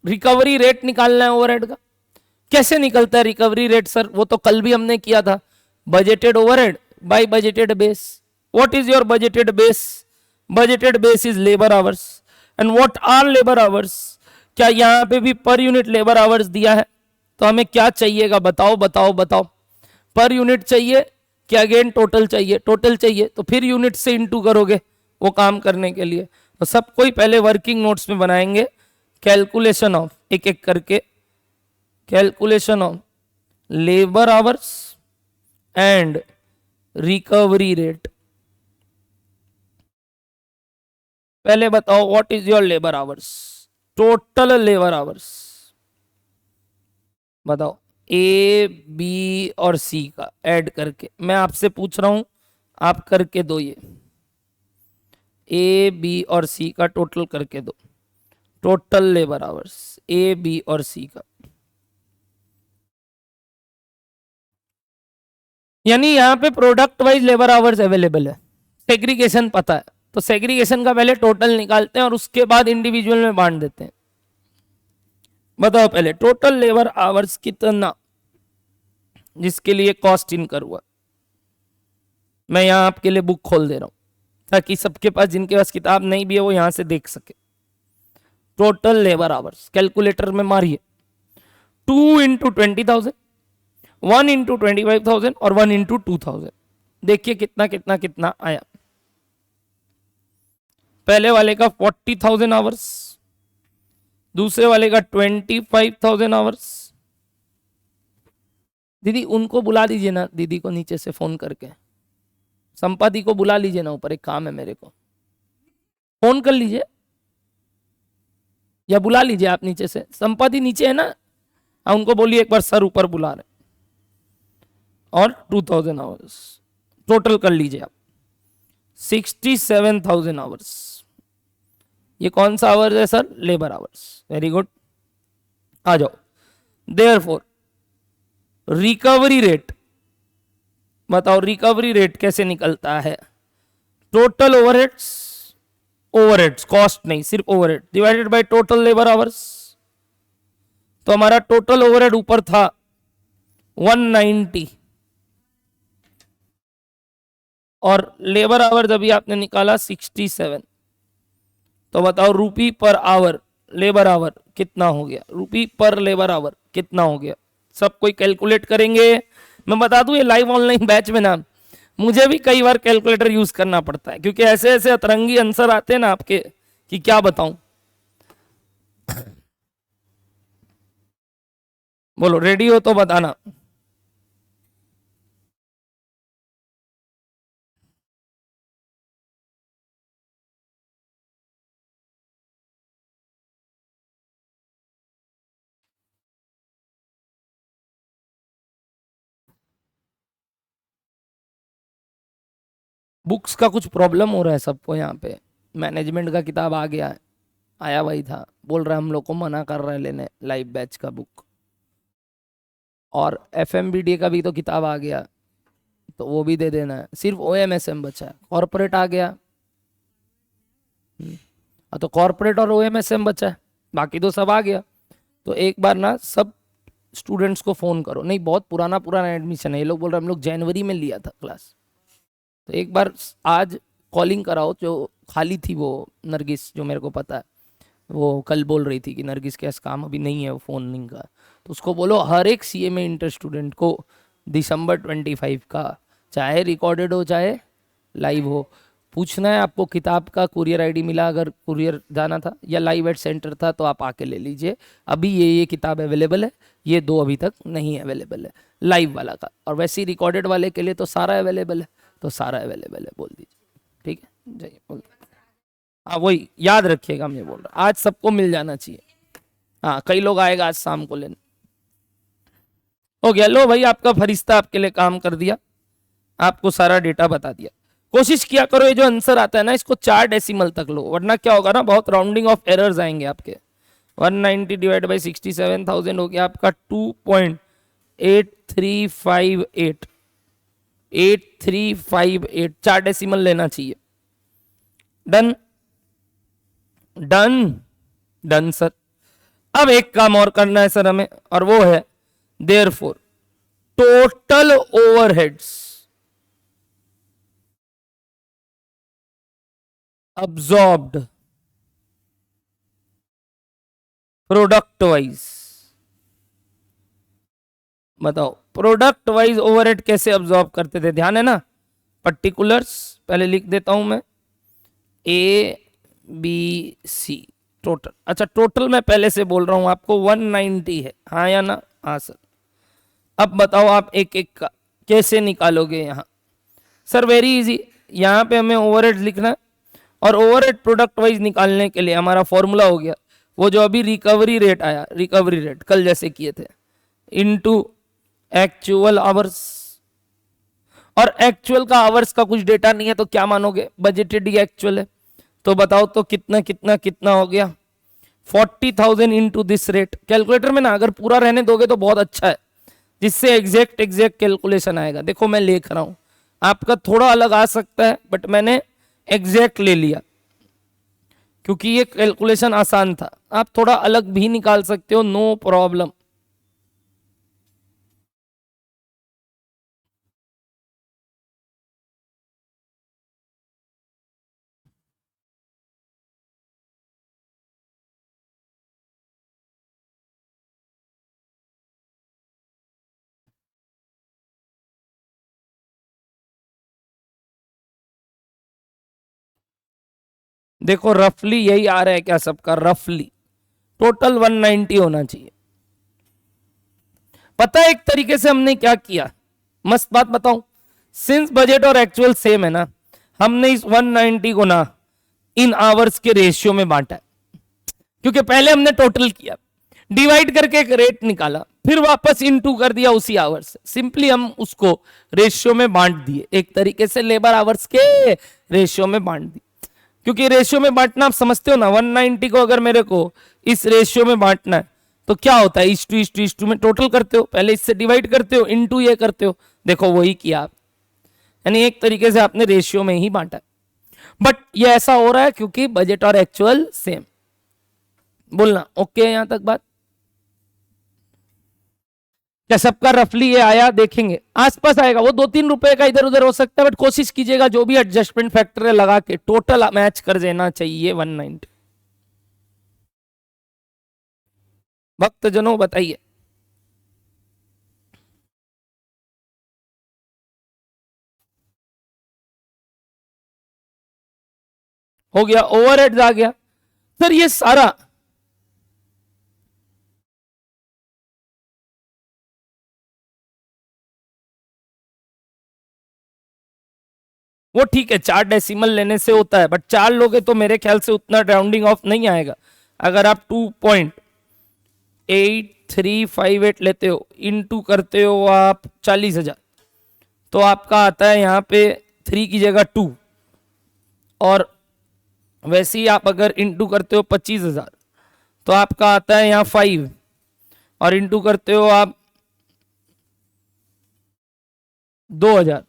रिकवरी रेट निकालना है ओवरहेड का. कैसे निकलता है रिकवरी रेट सर? वो तो कल भी हमने किया था. Budgeted overhead by budgeted base. What is your budgeted base? Budgeted base is labour hours. And what are labour hours? क्या यहां पे भी पर यूनिट लेबर आवर्स दिया है? तो हमें क्या चाहिएगा? बताओ बताओ बताओ. पर यूनिट चाहिए कि अगेन टोटल चाहिए? टोटल चाहिए तो फिर यूनिट से इंटू करोगे वो काम करने के लिए. तो सब कोई पहले वर्किंग नोट्स में बनाएंगे कैलकुलेशन ऑफ, एक एक करके, calculation of labour hours and recovery rate. पहले बताओ what is your labour hours? Total labour hours बताओ, ए बी और सी का ऐड करके. मैं आपसे पूछ रहा हूं, आप करके दो. ये ए बी और सी का टोटल करके दो. Total labour hours A B और सी का, यानी यहां पे product wise labour hours available है, सेग्रीगेशन पता है, तो सेग्रीगेशन का पहले टोटल निकालते हैं और उसके बाद इंडिविजुअल में बांट देते हैं. बताओ पहले टोटल लेबर आवर्स कितना जिसके लिए कॉस्ट इनकर हुआ। मैं यहां आपके लिए बुक खोल दे रहा हूं ताकि सबके पास, जिनके पास किताब नहीं भी है, वो यहां से देख सके। टोटल लेबर आवर्स कैलकुलेटर में मारिए, 2 इंटू 20,000, 1 इंटू 25,000 और 1 इंटू 2,000। देखिए कितना कितना कितना आया। पहले वाले का 40,000 आवर्स, दूसरे वाले का 25,000 आवर्स। दीदी उनको बुला लीजिए ना, दीदी को नीचे से फोन करके, संपादी को बुला लीजिए ना ऊपर, एक काम है मेरे को, फोन कर लीजिए या बुला लीजिए आप नीचे से। संपादी नीचे है ना, उनको बोलिए एक बार सर ऊपर बुला रहे। और 2,000 आवर्स टोटल कर लीजिए आप, 67,000 आवर्स। ये कौन सा आवर्स है sir? Labour hours. Very good, आ जाओ। देयरफॉर रिकवरी रेट, बताओ रिकवरी रेट कैसे निकलता है? टोटल ओवरहेड्स, ओवरहेड्स कॉस्ट नहीं, सिर्फ overhead divided by total labour hours. तो हमारा टोटल ओवरहेड ऊपर था 190 और लेबर आवर अभी आपने निकाला 67। तो बताओ रूपी पर आवर लेबर आवर कितना हो गया? रूपी पर लेबर आवर कितना हो गया? सब कोई कैलकुलेट करेंगे? मैं बता दूं ये लाइव ऑनलाइन बैच में ना मुझे भी कई बार कैलकुलेटर यूज करना पड़ता है, क्योंकि ऐसे ऐसे अतरंगी आंसर आते हैं ना आपके कि क्या बताऊं। बोलो रेडी हो तो बताना। बुक्स का कुछ प्रॉब्लम हो रहा है सबको यहाँ पे। मैनेजमेंट का किताब आ गया है, आया वही था, बोल रहा है हम लोग को मना कर रहा है लेने लाइव बैच का बुक। और एफएमबीडी का भी तो किताब आ गया, तो वो भी दे देना है। सिर्फ ओएमएसएम बचा है, कॉर्पोरेट आ गया। तो कॉर्पोरेट और ओएमएसएम बचा है, बाकी तो सब आ गया। तो एक बार ना सब स्टूडेंट्स को फोन करो। नहीं बहुत पुराना पुराना एडमिशन है, ये लोग बोल रहे हैं हम लोग जनवरी में लिया था क्लास। तो एक बार आज कॉलिंग कराओ, जो खाली थी वो नरगिस, जो मेरे को पता है, वो कल बोल रही थी कि नरगिस के पास काम अभी नहीं है, वो फ़ोन नहीं का। तो उसको बोलो हर एक सीएमए इंटर स्टूडेंट को दिसंबर 25 का, चाहे रिकॉर्डेड हो चाहे लाइव हो, पूछना है आपको किताब का कुरियर आईडी मिला, अगर कुरियर जाना था या लाइव एट सेंटर था तो आप आके ले लीजिए। अभी ये किताब अवेलेबल है, ये दो अभी तक नहीं अवेलेबल है लाइव वाला का, और वैसे ही रिकॉर्डेड वाले के लिए तो सारा अवेलेबल है, तो सारा अवेलेबल है, बोल दीजिए। ठीक है जाइए बोल। हाँ वही याद रखिएगा, मैं बोल रहा आज सबको मिल जाना चाहिए। हाँ कई लोग आएगा आज शाम को लेने। हो गया, लो भाई आपका फरिश्ता आपके लिए काम कर दिया, आपको सारा डेटा बता दिया। कोशिश किया करो ये जो आंसर आता है ना इसको 4 डेसिमल तक लो, वरना क्या होगा ना बहुत राउंडिंग ऑफ एरर्स आएंगे आपके। 190 डिवाइड बाई 67,000 हो गया आपका 2.8358, 8358, 4 डेसिमल लेना चाहिए। Done done done sir. अब एक काम और करना है सर हमें, और वो है therefore total overheads absorbed product wise. बताओ प्रोडक्ट वाइज ओवरहेड कैसे अब्सॉर्ब करते थे? ध्यान है ना? पर्टिकुलर्स पहले लिख देता हूं मैं, ए बी सी टोटल। अच्छा टोटल मैं पहले से बोल रहा हूं आपको 190 है, हाँ या ना? हाँ सर। अब बताओ आप एक एक का कैसे निकालोगे यहां? सर वेरी इजी, यहां पे हमें ओवरहेड लिखना है, और ओवरहेड प्रोडक्ट वाइज निकालने के लिए हमारा फॉर्मूला हो गया वो जो अभी रिकवरी रेट आया, रिकवरी रेट कल जैसे किए थे, इनटू एक्चुअल आवर्स। और एक्चुअल का आवर्स का कुछ डेटा नहीं है तो क्या मानोगे? बजटेड ही एक्चुअल है। तो बताओ तो कितना कितना कितना हो गया? 40,000 इंटू दिस रेट। कैलकुलेटर में ना अगर पूरा रहने दोगे तो बहुत अच्छा है, जिससे एग्जैक्ट कैलकुलेशन आएगा। देखो मैं लिख रहा हूं, आपका थोड़ा अलग आ सकता है बट मैंने एग्जैक्ट ले लिया, क्योंकि ये कैलकुलेशन आसान था। आप थोड़ा अलग भी निकाल सकते हो, नो प्रॉब्लम। देखो रफली यही आ रहा है क्या सबका, रफली टोटल 190 होना चाहिए। पता है एक तरीके से हमने क्या किया, मस्त बात बताऊं, सिंस बजट और एक्चुअल सेम है ना, हमने इस 190 को ना इन आवर्स के रेशियो में बांटा है। क्योंकि पहले हमने टोटल किया, डिवाइड करके एक रेट निकाला, फिर वापस इनटू कर दिया उसी आवर्स से, सिंपली हम उसको रेशियो में बांट दिए, एक तरीके से लेबर आवर्स के रेशियो में बांट दिए। क्योंकि रेशियो में बांटना आप समझते हो ना, 190 को अगर मेरे को इस रेशियो में बांटना है तो क्या होता है, इस टू में टोटल करते हो, पहले इससे डिवाइड करते हो, इनटू ये करते हो। देखो वही किया आप, यानी एक तरीके से आपने रेशियो में ही बांटा। बट ये ऐसा हो रहा है क्योंकि बजट और एक्चुअल सेम। बोलना ओके है यहां तक बात? क्या सबका रफली ये आया? देखेंगे आसपास आएगा, वो 2-3 रुपए का इधर उधर हो सकता है, बट कोशिश कीजिएगा जो भी एडजस्टमेंट फैक्टर है लगा के टोटल मैच कर देना चाहिए 190। भक्त जनों बताइए। हो गया, ओवरहेड्स आ गया सर, ये सारा वो ठीक है, 4 डेसिमल लेने से होता है, बट 4 लोगे तो मेरे ख्याल से उतना राउंडिंग ऑफ नहीं आएगा। अगर आप 2.8358 लेते हो, इनटू करते हो आप 40,000, तो आपका आता है यहाँ पे 3 की जगह 2, और वैसे ही आप अगर इंटू करते हो 25,000 तो आपका आता है यहाँ 5, और इंटू करते हो आप 2,000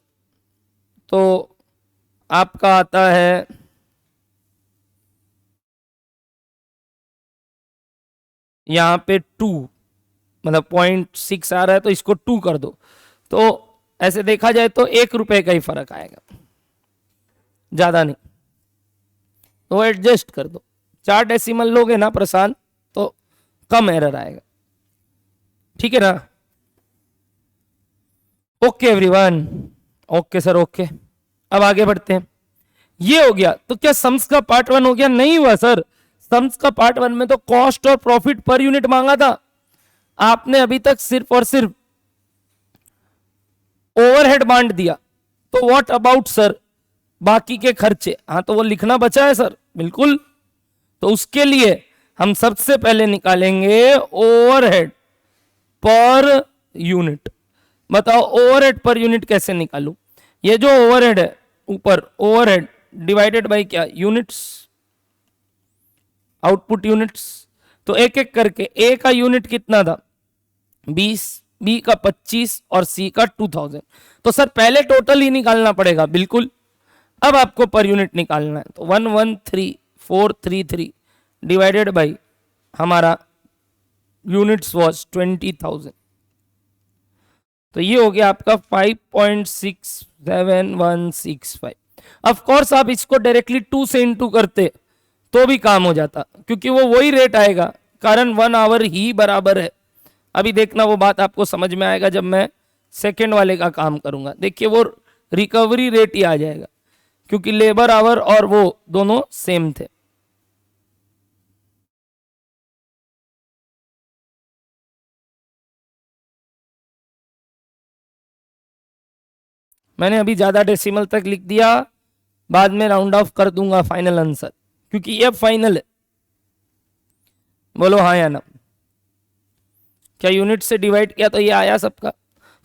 तो आपका आता है यहाँ पे 2, मतलब 0.6 आ रहा है तो इसको 2 कर दो, तो ऐसे देखा जाए तो 1 रुपए का ही फर्क आएगा, ज्यादा नहीं, तो एडजस्ट कर दो। 4 डेसिमल लोगे ना प्रशांत तो कम एरर आएगा, ठीक है ना? Okay everyone, okay sir, okay. अब आगे बढ़ते हैं, ये हो गया तो क्या सम्स का पार्ट 1 हो गया? नहीं हुआ सर, सम्स का पार्ट 1 में तो कॉस्ट और प्रॉफिट पर यूनिट मांगा था, आपने अभी तक सिर्फ और सिर्फ ओवरहेड बांट दिया, तो व्हाट अबाउट सर बाकी के खर्चे? हाँ तो वो लिखना बचा है सर, बिल्कुल। तो उसके लिए हम सबसे पहले निकालेंगे ओवरहेड पर यूनिट। बताओ ओवरहेड पर यूनिट कैसे निकालूं? ये जो ओवरहेड है ऊपर, ओवरहेड डिवाइडेड बाय क्या? Units, output units. तो एक एक करके, ए का यूनिट कितना था? 20, बी का 25 और सी का 2000। तो सर पहले टोटल ही निकालना पड़ेगा, बिल्कुल। अब आपको पर यूनिट निकालना है, तो 113433 डिवाइडेड बाई हमारा यूनिट्स वॉज 20,000, तो ये हो गया आपका 5.67165। ऑफ कोर्स आप इसको डायरेक्टली 2 से इंटू करते तो भी काम हो जाता, क्योंकि वो वही रेट आएगा, कारण 1 आवर ही बराबर है। अभी देखना वो बात आपको समझ में आएगा जब मैं सेकेंड वाले का काम करूंगा। देखिए वो रिकवरी रेट ही आ जाएगा, क्योंकि लेबर आवर और वो दोनों सेम थे। मैंने अभी ज्यादा डेसिमल तक लिख दिया, बाद में राउंड ऑफ कर दूंगा फाइनल आंसर, क्योंकि ये फाइनल है। बोलो हाँ या ना? क्या यूनिट से डिवाइड किया तो ये आया सबका?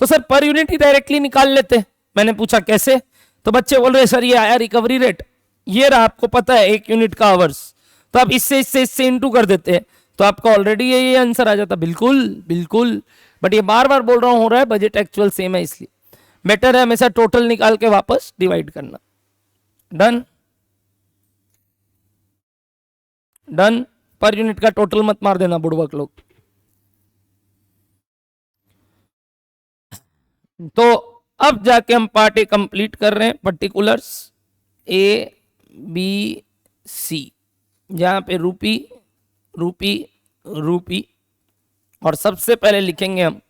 तो सर पर यूनिट ही डायरेक्टली निकाल लेते। मैंने पूछा कैसे, तो बच्चे बोल रहे सर ये आया रिकवरी रेट, ये रहा, आपको पता है 1 यूनिट का आवर्स, तो आप इससे इंटू कर देते हैं तो आपका ऑलरेडी ये आंसर आ जाता। बिल्कुल बिल्कुल, बट ये बार बार बोल रहा हूं, हो रहा है बजट एक्चुअल सेम है, इसलिए बेटर है हमेशा टोटल निकाल के वापस डिवाइड करना। डन। डन। पर यूनिट का टोटल मत मार देना बुड़बक लोग। तो अब जाके हम पार्ट ए कंप्लीट कर रहे हैं, पर्टिकुलर्स ए बी सी, जहां पे रूपी रूपी रूपी, और सबसे पहले लिखेंगे हम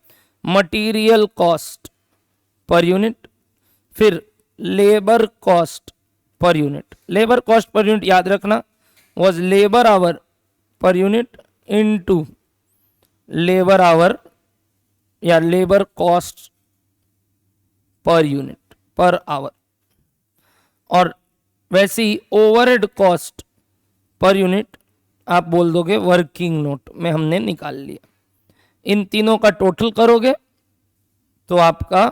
मटेरियल कॉस्ट पर यूनिट, फिर labour cost per unit. Labour cost per unit याद रखना was labour hour per unit into labour hour या labour cost per unit per hour. और वैसे ही ओवरहेड कॉस्ट पर यूनिट आप बोल दोगे वर्किंग नोट में हमने निकाल लिया। इन तीनों का टोटल करोगे तो आपका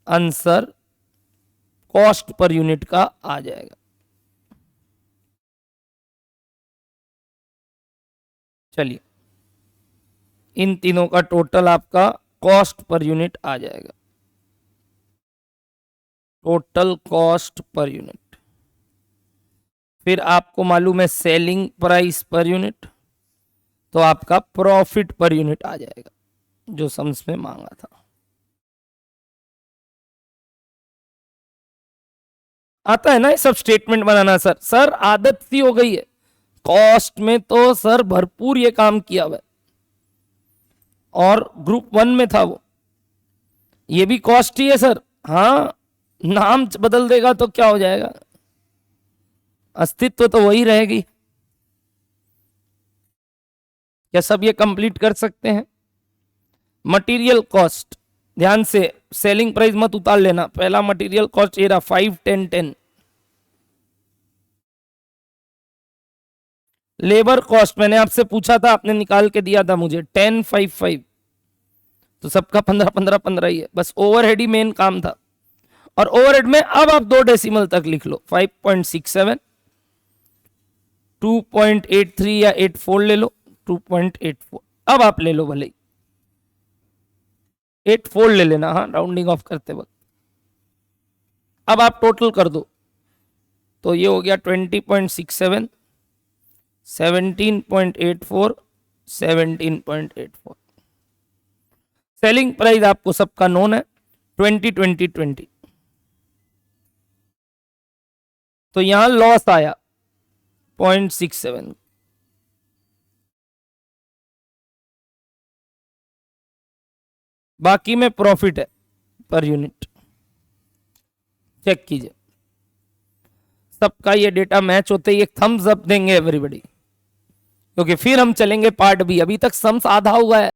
आंसर कॉस्ट पर यूनिट का आ जाएगा। चलिए, इन तीनों का टोटल आपका कॉस्ट पर यूनिट आ जाएगा, टोटल कॉस्ट पर यूनिट। फिर आपको मालूम है सेलिंग प्राइस पर यूनिट, तो आपका प्रॉफिट पर यूनिट आ जाएगा जो सम्स में मांगा था। आता है ना ये सब स्टेटमेंट बनाना। सर सर आदत सी हो गई है, कॉस्ट में तो सर भरपूर ये काम किया हुआ है, और ग्रुप 1 में था वो, ये भी कॉस्ट ही है सर। हाँ, नाम बदल देगा तो क्या हो जाएगा, अस्तित्व तो वही रहेगी। क्या सब ये कंप्लीट कर सकते हैं? मटेरियल कॉस्ट, ध्यान से सेलिंग प्राइस मत उतार लेना, पहला मटेरियल कॉस्ट ये रहा 5 10 10। लेबर कॉस्ट मैंने आपसे पूछा था, आपने निकाल के दिया था मुझे 10 5 5, तो सबका 15 15 15 ही है, बस ओवरहेड ही मेन काम था। और ओवरहेड में अब आप 2 डेसिमल तक लिख लो, 5.67, 2.83 या 84 ले लो, 2.84 अब आप ले लो, भले ही 84 ले लेना, हाँ राउंडिंग ऑफ करते वक्त। अब आप टोटल कर दो तो ये हो गया 20.67, 17.84, 17.84। सेलिंग प्राइस आपको सबका नोन है 20 20 20, तो यहां लॉस आया 0.67, बाकी में प्रॉफिट है पर यूनिट। चेक कीजिए, सबका ये डेटा मैच होते ही एक थम्स अप देंगे एवरीबॉडी, क्योंकि फिर हम चलेंगे पार्ट बी। अभी तक सम्स आधा हुआ है।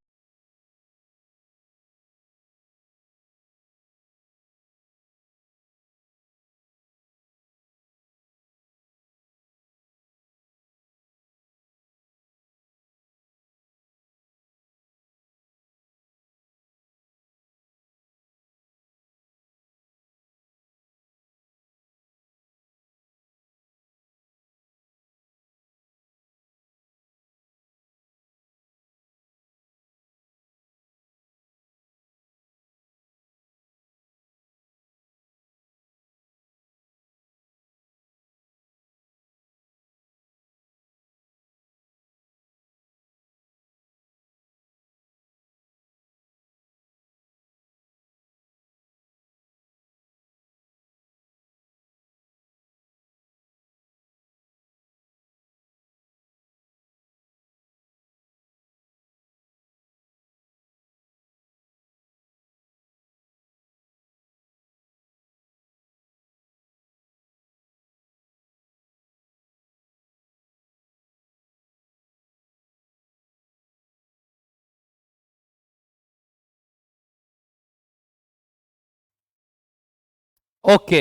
Okay,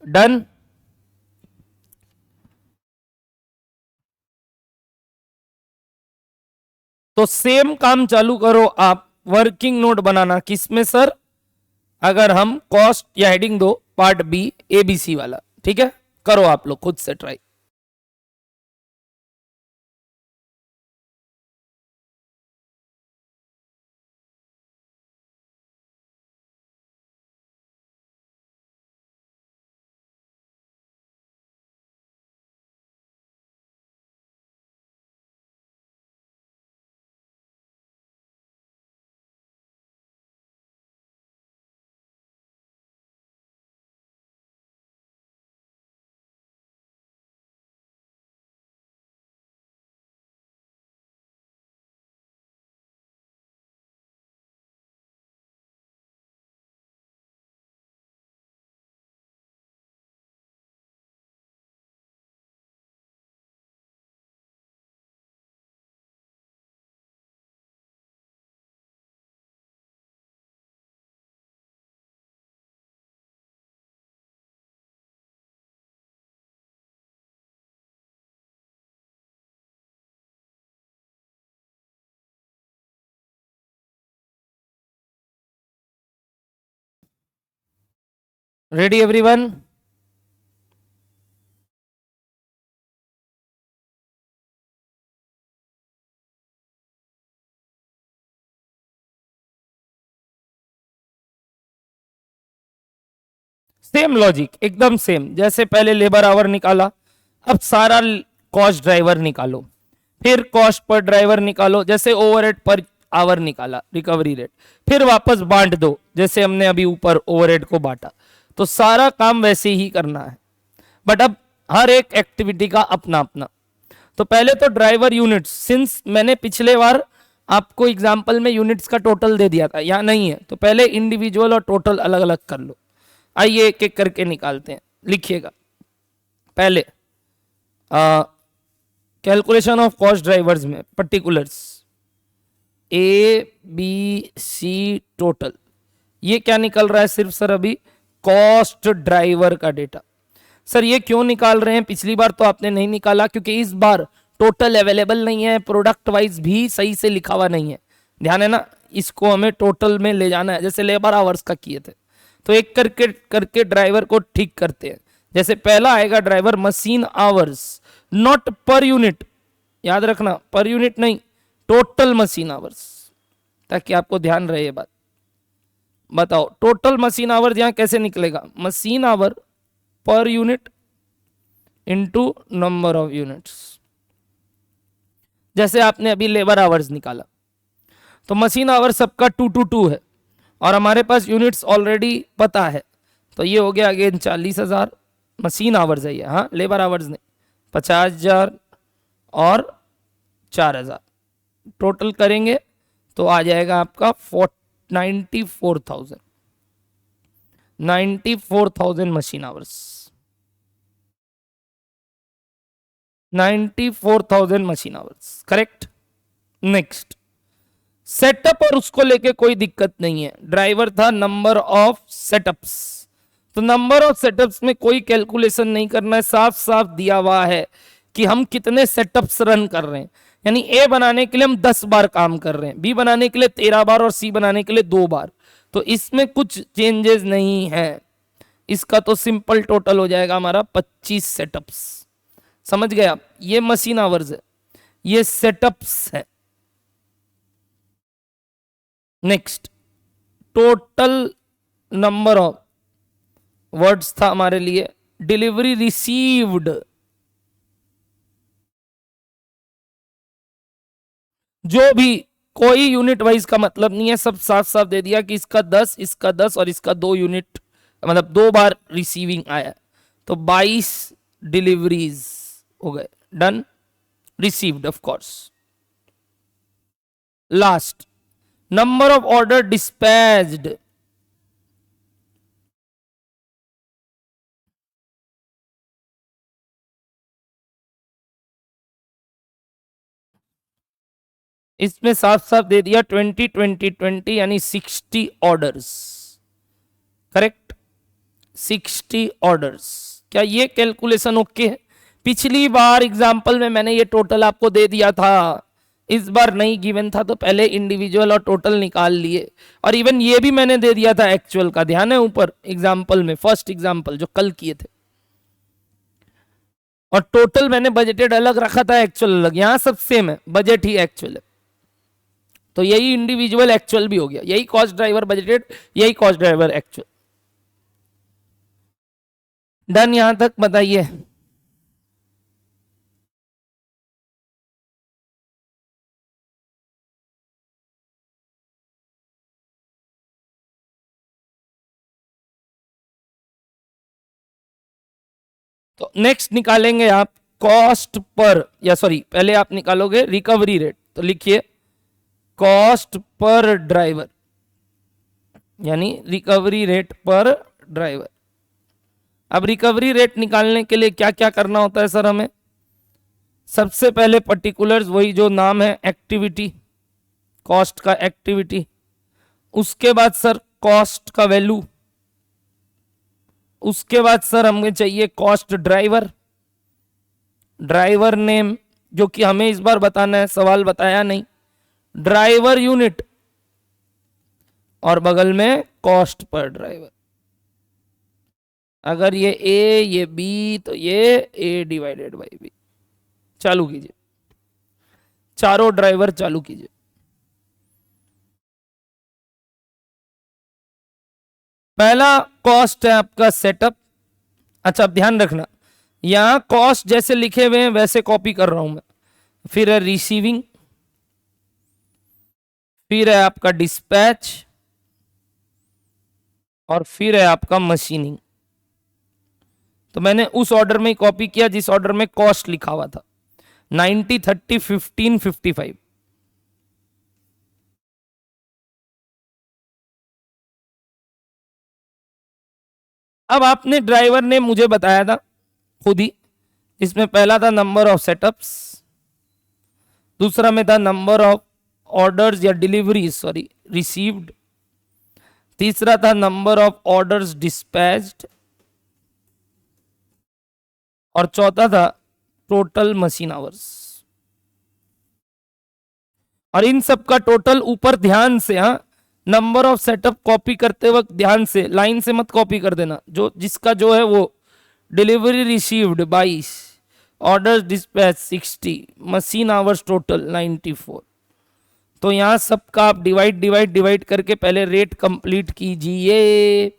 done. तो सेम काम चालू करो आप, वर्किंग नोट बनाना। किसमें सर? अगर हम कॉस्ट या हेडिंग दो पार्ट बी एबीसी वाला, ठीक है, करो आप लोग खुद से try. Ready everyone? Same logic, एकदम सेम। जैसे पहले लेबर आवर निकाला, अब सारा कॉस्ट ड्राइवर निकालो, फिर कॉस्ट पर ड्राइवर निकालो, जैसे ओवरहेड पर आवर निकाला, रिकवरी रेट, फिर वापस बांट दो जैसे हमने अभी ऊपर ओवरहेड को बांटा। तो सारा काम वैसे ही करना है, बट अब हर एक एक्टिविटी का अपना अपना। तो पहले तो ड्राइवर यूनिट्स, सिंस मैंने पिछले बार आपको एग्जाम्पल में यूनिट्स का टोटल दे दिया था, यहाँ नहीं है, तो पहले इंडिविजुअल और टोटल अलग अलग कर लो। आइए एक एक करके निकालते हैं। लिखिएगा पहले कैलकुलेशन ऑफ कॉस्ट ड्राइवर्स में particulars A B C total. ये क्या निकल रहा है सिर्फ सर अभी? कॉस्ट ड्राइवर का डेटा। सर ये क्यों निकाल रहे हैं? पिछली बार तो आपने नहीं निकाला क्योंकि इस बार टोटल अवेलेबल नहीं है, प्रोडक्ट वाइज भी सही से लिखा हुआ नहीं है। ध्यान है ना, इसको हमें टोटल में ले जाना है, जैसे लेबर आवर्स का किए थे। तो एक करके करके ड्राइवर को ठीक करते हैं। जैसे पहला आएगा ड्राइवर मशीन आवर्स, नॉट पर यूनिट, याद रखना पर यूनिट नहीं, टोटल मशीन आवर्स, ताकि आपको ध्यान रहे ये बात। बताओ टोटल मशीन आवर्स यहां कैसे निकलेगा? Machine hour per unit into number of units. जैसे आपने अभी लेबर आवर्स निकाला, तो मशीन आवर सबका 2 है और हमारे पास यूनिट्स ऑलरेडी पता है, तो ये हो गया अगेन 40,000 मशीन आवर्स है ये, हाँ लेबर आवर्स नहीं, 50,000 और 4,000 टोटल करेंगे तो आ जाएगा आपका 94,000 machine hours, 94,000 machine hours, correct. Next setup, और उसको लेके कोई दिक्कत नहीं है। ड्राइवर था नंबर ऑफ सेटअप्स, तो नंबर ऑफ सेटअप्स में कोई कैलकुलेशन नहीं करना है, साफ साफ दिया हुआ है कि हम कितने सेटअप्स रन कर रहे हैं। यानी ए बनाने के लिए हम 10 बार काम कर रहे हैं, बी बनाने के लिए 13 बार और सी बनाने के लिए 2 बार। तो इसमें कुछ चेंजेस नहीं है। इसका तो सिंपल टोटल हो जाएगा हमारा 25 सेटअप्स। समझ गए आप? ये मशीन आवर्स है, ये सेटअप्स है। Next total number of words था हमारे लिए डिलीवरी रिसीव्ड, जो भी कोई यूनिट वाइज का मतलब नहीं है, सब साफ साफ दे दिया कि इसका 10, इसका 10 और इसका 2 यूनिट, मतलब 2 बार रिसीविंग आया, तो 22 डिलीवरीज हो गए। Done, received of course. Last number of order dispatched, इसमें साफ साफ दे दिया 20 यानी 60 ऑर्डर्स, करेक्ट, 60 ऑर्डर्स। क्या ये कैलकुलेशन ओके है? पिछली बार एग्जाम्पल में मैंने ये टोटल आपको दे दिया था, इस बार नहीं गिवन था, तो पहले इंडिविजुअल और टोटल निकाल लिए, और इवन ये भी मैंने दे दिया था एक्चुअल का, ध्यान है ऊपर एग्जाम्पल में, फर्स्ट एग्जाम्पल जो कल किए थे। और टोटल मैंने बजटेड अलग रखा था, एक्चुअल अलग, यहां सब सेम है, बजट ही एक्चुअल है। तो यही इंडिविजुअल एक्चुअल भी हो गया, यही कॉस्ट ड्राइवर बजटेड, यही कॉस्ट ड्राइवर एक्चुअल। डन यहां तक बताइए। तो नेक्स्ट निकालेंगे आप कॉस्ट पर, या सॉरी पहले आप निकालोगे रिकवरी रेट, तो लिखिए कॉस्ट पर ड्राइवर, यानी रिकवरी रेट पर ड्राइवर। अब रिकवरी रेट निकालने के लिए क्या क्या करना होता है सर हमें? सबसे पहले पर्टिकुलर्स, वही जो नाम है एक्टिविटी, कॉस्ट का एक्टिविटी, उसके बाद सर कॉस्ट का वैल्यू, उसके बाद सर हमें चाहिए कॉस्ट ड्राइवर, ड्राइवर नेम जो कि हमें इस बार बताना है, सवाल बताया नहीं, ड्राइवर यूनिट, और बगल में कॉस्ट पर ड्राइवर। अगर ये बी तो ये ए डिवाइडेड बाई बी। चालू कीजिए, चारों ड्राइवर चालू कीजिए। पहला कॉस्ट है आपका सेटअप। अच्छा, अब ध्यान रखना, यहां कॉस्ट जैसे लिखे हुए हैं वैसे कॉपी कर रहा हूं मैं। फिर है रिसीविंग, फिर है आपका डिस्पैच, और फिर है आपका मशीनिंग। तो मैंने उस ऑर्डर में ही कॉपी किया जिस ऑर्डर में कॉस्ट लिखा हुआ था, 90, 30, 15, 55। अब आपने ड्राइवर ने मुझे बताया था खुद ही, इसमें पहला था नंबर ऑफ सेटअप्स, दूसरा में था नंबर ऑफ ऑर्डर्स या डिलीवरी सॉरी रिसीव्ड, तीसरा था नंबर ऑफ ऑर्डर्स डिस्पैच्ड, और चौथा था टोटल मशीन आवर्स। और इन सब का टोटल ऊपर ध्यान से, हाँ, नंबर ऑफ सेटअप कॉपी करते वक्त ध्यान से लाइन से मत कॉपी कर देना, जो जिसका जो है वो delivery received 22, orders dispatch 60, machine hours total 94। तो यहां सबका आप डिवाइड डिवाइड डिवाइड करके पहले रेट कंप्लीट कीजिए।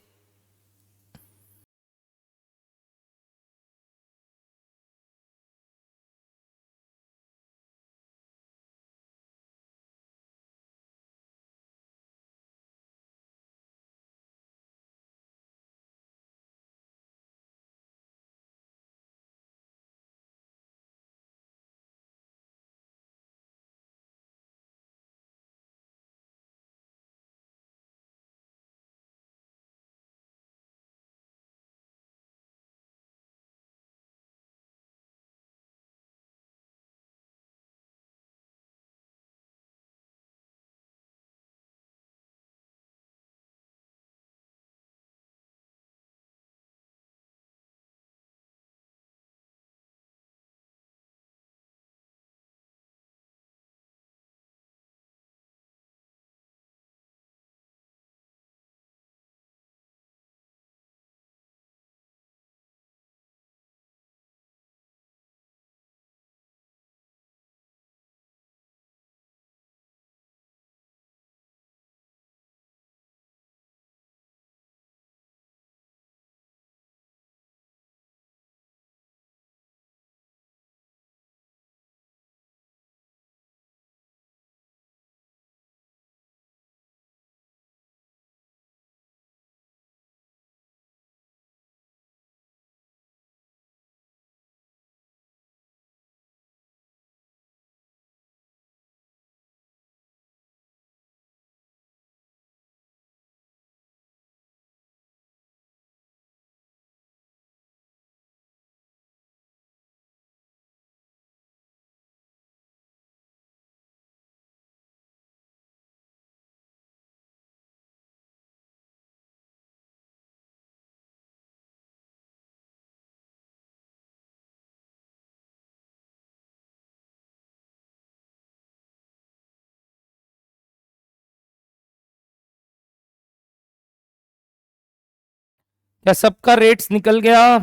क्या सबका रेट्स निकल गया?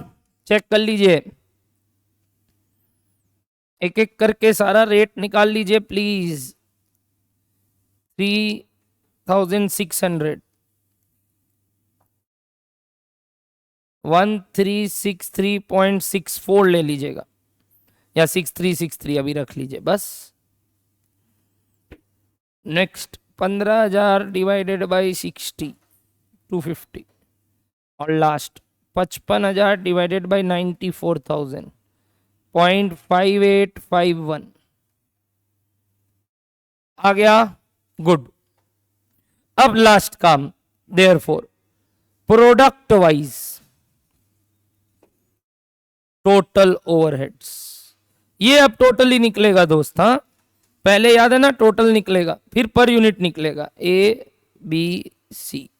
चेक कर लीजिए, एक एक करके सारा रेट निकाल लीजिए प्लीज। 3600, 1363.64 ले लीजिएगा, या 6363 अभी रख लीजिए बस। Next 15,000 divided by 60, 250। और लास्ट 55,000 डिवाइडेड बाई 94,000, 0.5851 आ गया। गुड। अब लास्ट काम, therefore product wise total overheads, ये अब टोटल ही निकलेगा दोस्त। हाँ, पहले याद है ना, टोटल निकलेगा, फिर पर यूनिट निकलेगा, ए बी सी।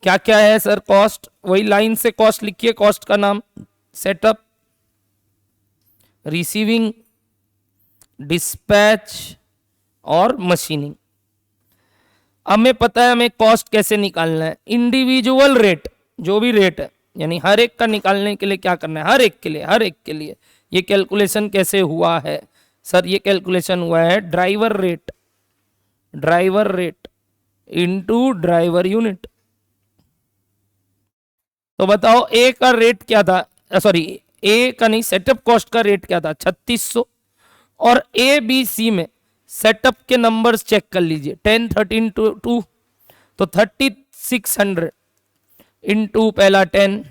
क्या क्या है सर? कॉस्ट, वही लाइन से कॉस्ट लिखिए, कॉस्ट का नाम, सेटअप, रिसीविंग, डिस्पैच और मशीनिंग। अब हमें पता है हमें कॉस्ट कैसे निकालना है। इंडिविजुअल रेट, जो भी रेट है यानी हर एक का निकालने के लिए क्या करना है, हर एक के लिए, हर एक के लिए ये कैलकुलेशन कैसे हुआ है सर, ये कैलकुलेशन हुआ है driver rate into driver unit. तो बताओ ए का रेट क्या था, सॉरी ए का नहीं, सेटअप कॉस्ट का रेट क्या था 3600, और ए बी सी में सेटअप के नंबर्स चेक कर लीजिए 10 13 2, तो 3600 इंटू पहला 10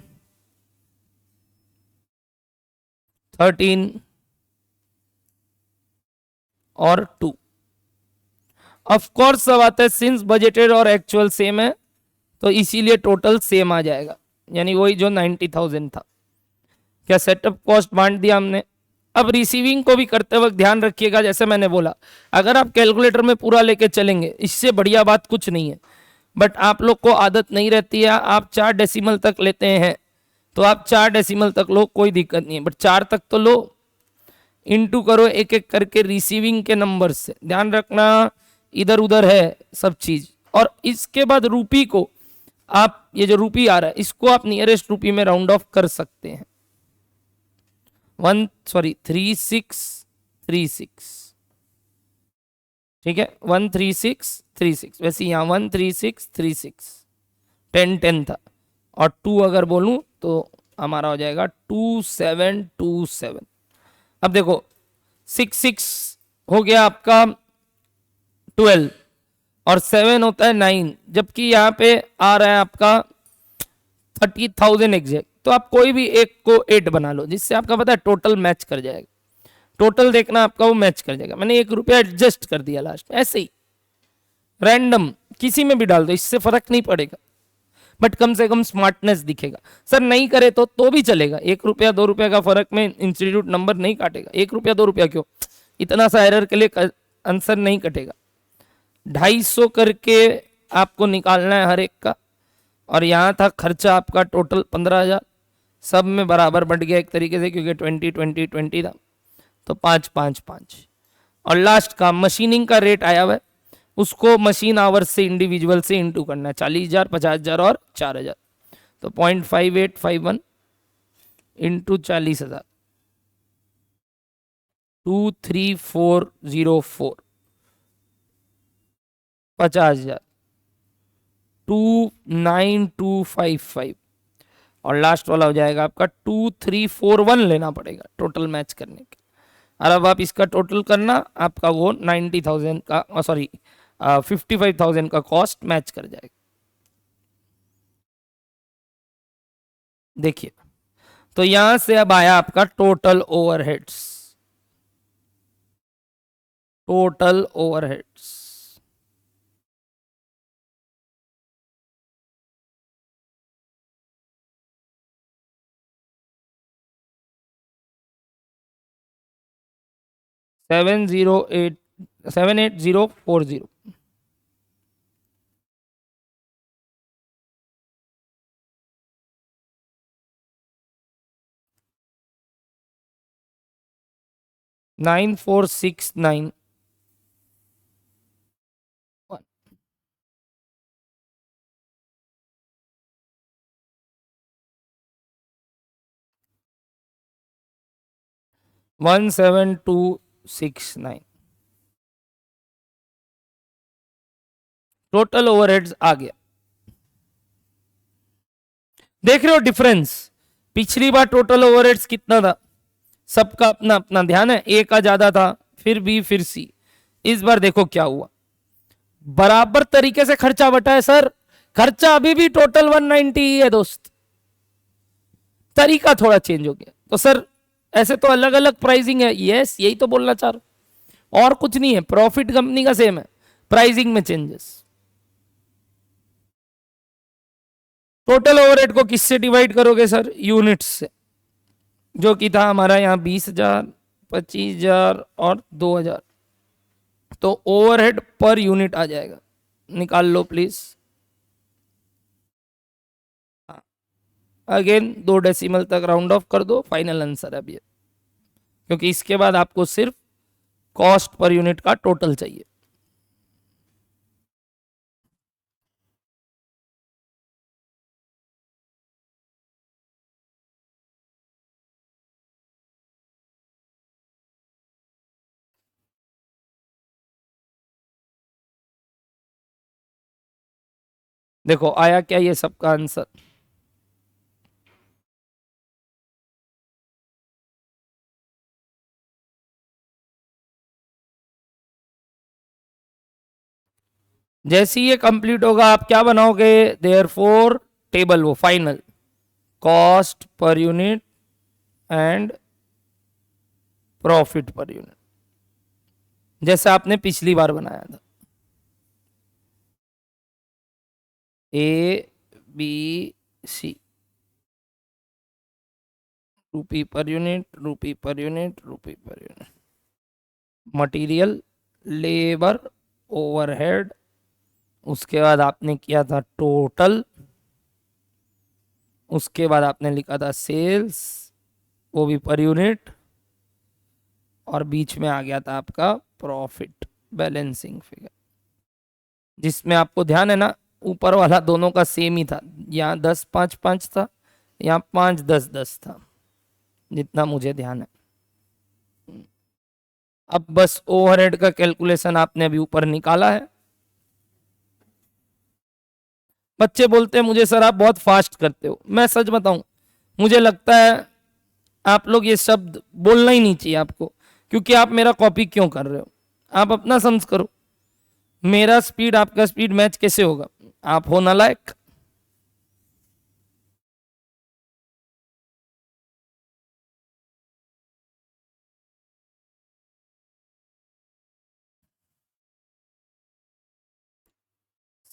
13 और 2। ऑफ कोर्स सब आता है सिंस बजटेड और एक्चुअल सेम है तो इसीलिए टोटल सेम आ जाएगा, यानी वही जो 90,000 था। क्या सेटअप कॉस्ट बांट दिया हमने। अब रिसीविंग को भी करते वक्त ध्यान रखिएगा, जैसे मैंने बोला अगर आप कैलकुलेटर में पूरा लेके चलेंगे इससे बढ़िया बात कुछ नहीं है, बट आप लोग को आदत नहीं रहती है, आप 4 डेसिमल तक लेते हैं तो आप 4 डेसिमल तक लो, कोई दिक्कत नहीं है, बट 4 तक तो लो, इनटू करो एक एक करके रिसीविंग के नंबर से, ध्यान रखना इधर उधर है सब चीज। और इसके बाद रूपी को आप, ये जो रूपी आ रहा है इसको आप नियरेस्ट रूपी में राउंड ऑफ कर सकते हैं 3636, ठीक है 13636, वैसे यहां 13636 10 10 था, और 2 अगर बोलूं तो हमारा हो जाएगा 2727। अब देखो 66 हो गया आपका 12 और 7 होता है 9, जबकि यहाँ पे आ रहा है आपका 30,000 एग्जैक्ट, तो आप कोई भी एक को 8 बना लो जिससे आपका पता है टोटल मैच कर जाएगा, टोटल देखना आपका वो मैच कर जाएगा। मैंने 1 रुपया एडजस्ट कर दिया लास्ट में, ऐसे ही रैंडम किसी में भी डाल दो, इससे फर्क नहीं पड़ेगा, बट कम से कम स्मार्टनेस दिखेगा। सर नहीं करे तो भी चलेगा, 1 रुपया 2 रुपया का फर्क में इंस्टीट्यूट नंबर नहीं काटेगा, 1 रुपया 2 रुपया क्यों, इतना सा एरर के लिए आंसर नहीं कटेगा। 250 करके आपको निकालना है हर एक का, और यहाँ था खर्चा आपका टोटल 15,000, सब में बराबर बढ़ गया एक तरीके से क्योंकि 20 20 20 था, तो 5 5 5। और लास्ट का मशीनिंग का रेट आया हुआ है, उसको मशीन आवर्स से इंडिविजुअल से इंटू करना है, 40,000 50,000 और 4,000, तो 0.5851 इंटू 40,000 23404, 50,000 29255, और लास्ट वाला हो जाएगा आपका 2341 लेना पड़ेगा टोटल मैच करने के। और अब आप इसका टोटल करना, आपका वो 90,000 का, सॉरी 55,000 का कॉस्ट मैच कर जाएगा। देखिए तो यहां से अब आया आपका total overheads, total overheads seven 78040, nine 469 17269, total overheads आ गया। देख रहे हो डिफरेंस, पिछली बार टोटल ओवरहेड्स कितना था, सबका अपना अपना ध्यान है, ए का ज्यादा था फिर बी फिर सी, इस बार देखो क्या हुआ, बराबर तरीके से खर्चा बटा है सर, खर्चा अभी भी टोटल 190 ही है दोस्त, तरीका थोड़ा चेंज हो गया। तो सर ऐसे तो अलग अलग प्राइसिंग है, यस यही तो बोलना चाह रहा हूं, और कुछ नहीं है, प्रॉफिट कंपनी का सेम है, प्राइसिंग में चेंजेस। टोटल ओवरहेड को किससे डिवाइड करोगे सर, यूनिट्स से, जो कि था हमारा यहाँ 20,000 25,000 और 2,000, तो ओवरहेड पर यूनिट आ जाएगा, निकाल लो प्लीज। अगेन 2 डेसिमल तक राउंड ऑफ कर दो, फाइनल आंसर है अब ये, क्योंकि इसके बाद आपको सिर्फ कॉस्ट पर यूनिट का टोटल चाहिए। देखो आया क्या ये सबका आंसर? जैसे ही ये कंप्लीट होगा आप क्या बनाओगे? देयर फोर टेबल, वो final cost per unit and profit per unit, जैसे आपने पिछली बार बनाया था। ए बी सी, रुपी पर यूनिट, रुपी पर यूनिट, रुपी per unit, material, labour, overhead, उसके बाद आपने किया था टोटल, उसके बाद आपने लिखा था सेल्स, वो भी पर यूनिट, और बीच में आ गया था आपका प्रॉफिट, बैलेंसिंग फिगर। जिसमें आपको ध्यान है ना, ऊपर वाला दोनों का सेम ही था, यहाँ 10 5 5 था, यहाँ 5 10 10 था, जितना मुझे ध्यान है। अब बस ओवरहेड का कैलकुलेशन आपने अभी ऊपर निकाला है। बच्चे बोलते हैं मुझे सर आप बहुत फास्ट करते हो। मैं सच बताऊं, मुझे लगता है आप लोग ये शब्द बोलना ही नहीं चाहिए आपको, क्योंकि आप मेरा कॉपी क्यों कर रहे हो? आप अपना समझ करो, मेरा स्पीड आपका स्पीड मैच कैसे होगा? आप हो नालायक।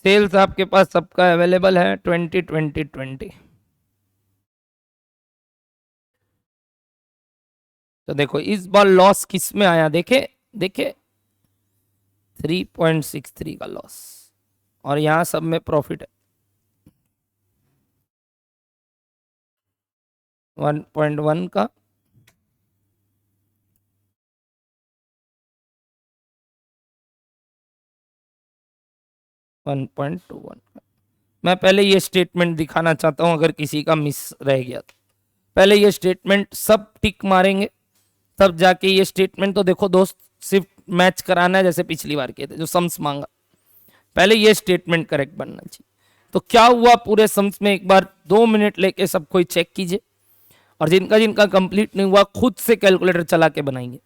सेल्स आपके पास सबका अवेलेबल है 20 20 20। तो देखो इस बार लॉस किस में आया, देखे देखे, 3.63 का लॉस, और यहां सब में प्रॉफिट है 1.1 का, 1.21 का। मैं पहले ये स्टेटमेंट दिखाना चाहता हूं, अगर किसी का मिस रह गया तो पहले ये स्टेटमेंट सब टिक मारेंगे, तब जाके ये स्टेटमेंट, तो देखो दोस्त, सिर्फ मैच कराना है जैसे पिछली बार किए थे जो सम्स मांगा, पहले ये स्टेटमेंट करेक्ट बनना चाहिए। तो क्या हुआ पूरे सम्स में, एक बार 2 मिनट लेके सब कोई चेक कीजिए, और जिनका जिनका कंप्लीट नहीं हुआ खुद से कैलकुलेटर चला के बनाएंगे।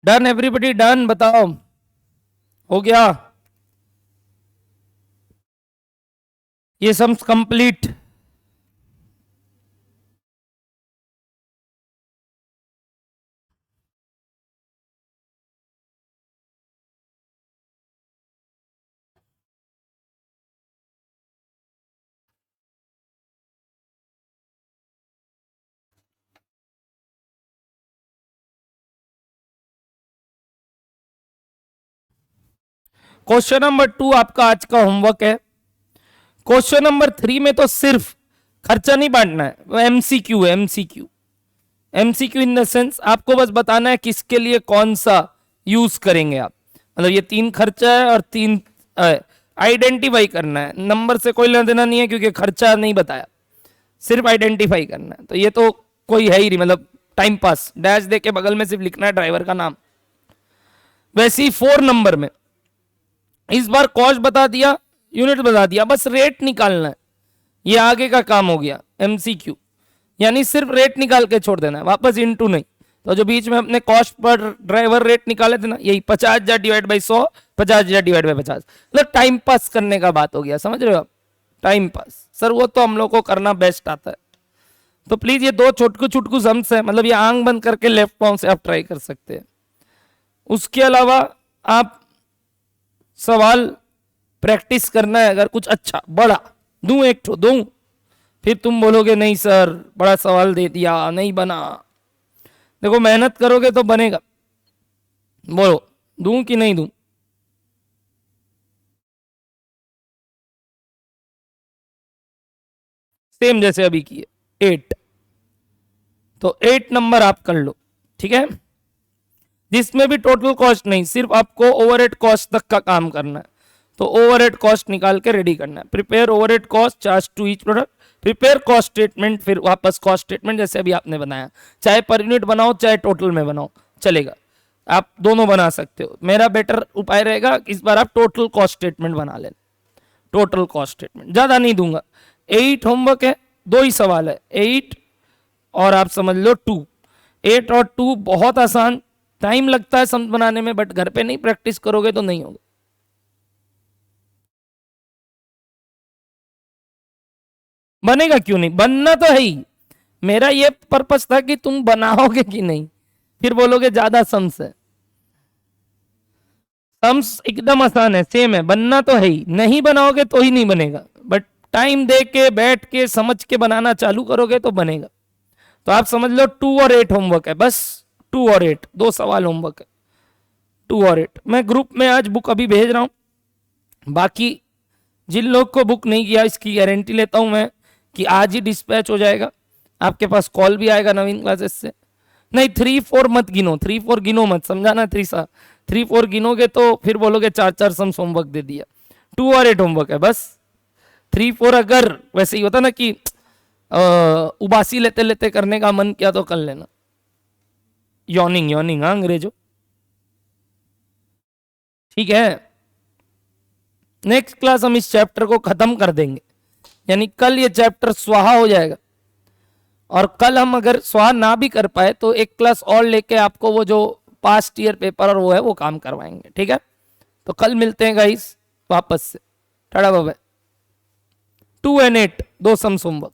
डन एवरीबडी, डन, बताओ हो गया ये सम्स कंप्लीट। क्वेश्चन नंबर 2 आपका आज का होमवर्क है। क्वेश्चन नंबर 3 में तो सिर्फ खर्चा नहीं बांटना है, वो एमसीक्यू है। MCQ, MCQ in the sense आपको बस बताना है किसके लिए कौन सा यूज करेंगे आप। मतलब ये 3 खर्चा है और 3 आइडेंटिफाई करना है। नंबर से कोई लेना देना नहीं है क्योंकि खर्चा नहीं बताया, सिर्फ आइडेंटिफाई करना है। तो ये तो कोई है ही नहीं, मतलब टाइम पास। डैश दे के बगल में सिर्फ लिखना है ड्राइवर का नाम। वैसे ही 4 नंबर में इस बार कॉस्ट बता दिया, यूनिट बता दिया, बस रेट निकालना है। ये आगे का काम हो गया एमसीक्यू, यानी सिर्फ रेट निकाल के छोड़ देना है, वापस इनटू नहीं। तो जो बीच में अपने कॉस्ट पर ड्राइवर रेट निकाले थे ना, यही 50,000 डिवाइड बाई 100, 50,000 डिवाइड बाई 50, मतलब टाइम पास करने का बात हो गया। समझ रहे हो आप? टाइम पास सर वो तो हम लोग को करना बेस्ट आता है। तो प्लीज ये 2 छोटकू छुटकू सम्स है, मतलब ये आंख बंद करके लेफ्ट पाँव से आप ट्राई कर सकते हैं। उसके अलावा आप सवाल प्रैक्टिस करना है। अगर कुछ अच्छा बड़ा दूं, एक ठो दूं, फिर तुम बोलोगे नहीं सर बड़ा सवाल दे दिया नहीं बना। देखो मेहनत करोगे तो बनेगा। बोलो दूं कि नहीं दूं? सेम जैसे अभी किए 8, तो 8 नंबर आप कर लो, ठीक है, जिसमें भी टोटल कॉस्ट नहीं, सिर्फ आपको ओवरहेड कॉस्ट तक का काम करना है। तो ओवरहेड कॉस्ट निकाल के रेडी करना है। Prepare overhead cost, charge to each product, prepare cost statement, फिर वापस कॉस्ट स्टेटमेंट जैसे अभी आपने बनाया। चाहे पर यूनिट बनाओ चाहे टोटल में बनाओ चलेगा, आप दोनों बना सकते हो। मेरा बेटर उपाय रहेगा इस बार आप टोटल कॉस्ट स्टेटमेंट बना लेना। टोटल कॉस्ट स्टेटमेंट ज्यादा नहीं दूंगा। 8 होमवर्क है, 2 ही सवाल है, 8 और आप समझ लो 2। 8 और 2 बहुत आसान, टाइम लगता है समझ बनाने में, बट घर पे नहीं प्रैक्टिस करोगे तो नहीं होगा। बनेगा क्यों नहीं, बनना तो है ही। मेरा ये पर्पस था कि तुम बनाओगे कि नहीं, फिर बोलोगे ज्यादा सम्स है। सम्स एकदम आसान है, सेम है, बनना तो है ही। नहीं बनाओगे तो ही नहीं बनेगा, बट टाइम दे के बैठ के समझ के बनाना चालू करोगे तो बनेगा। तो आप समझ लो 2 और 8 होमवर्क है, बस 2 और 8 2 सवाल होमवर्क है। 2 और 8 मैं ग्रुप में आज बुक अभी भेज रहा हूं। बाकी जिन लोग को बुक नहीं किया इसकी गारंटी लेता हूं मैं कि आज ही डिस्पैच हो जाएगा। आपके पास कॉल भी आएगा नवीन क्लासेस से। नहीं 3-4 मत गिनो, 3-4 गिनो मत, समझाना 3-4 गिनोगे तो फिर बोलोगे 4-4 सम होमवर्क दे दिया। 2 और 8 होमवर्क है बस। 3-4 अगर वैसे ही होता ना कि उबासी लेते लेते करने का मन किया तो कर लेना। यॉर्निंग यॉर्निंग, हाँ अंग्रेजों, ठीक है। नेक्स्ट क्लास हम इस चैप्टर को खत्म कर देंगे, यानी कल ये चैप्टर स्वाहा हो जाएगा। और कल हम अगर स्वाहा ना भी कर पाए तो एक क्लास और लेके आपको वो जो पास्ट ईयर पेपर और वो है वो काम करवाएंगे, ठीक है। तो कल मिलते हैं गाइस वापस से। Tata bye bye. 2 और 8 2 सम होमवर्क।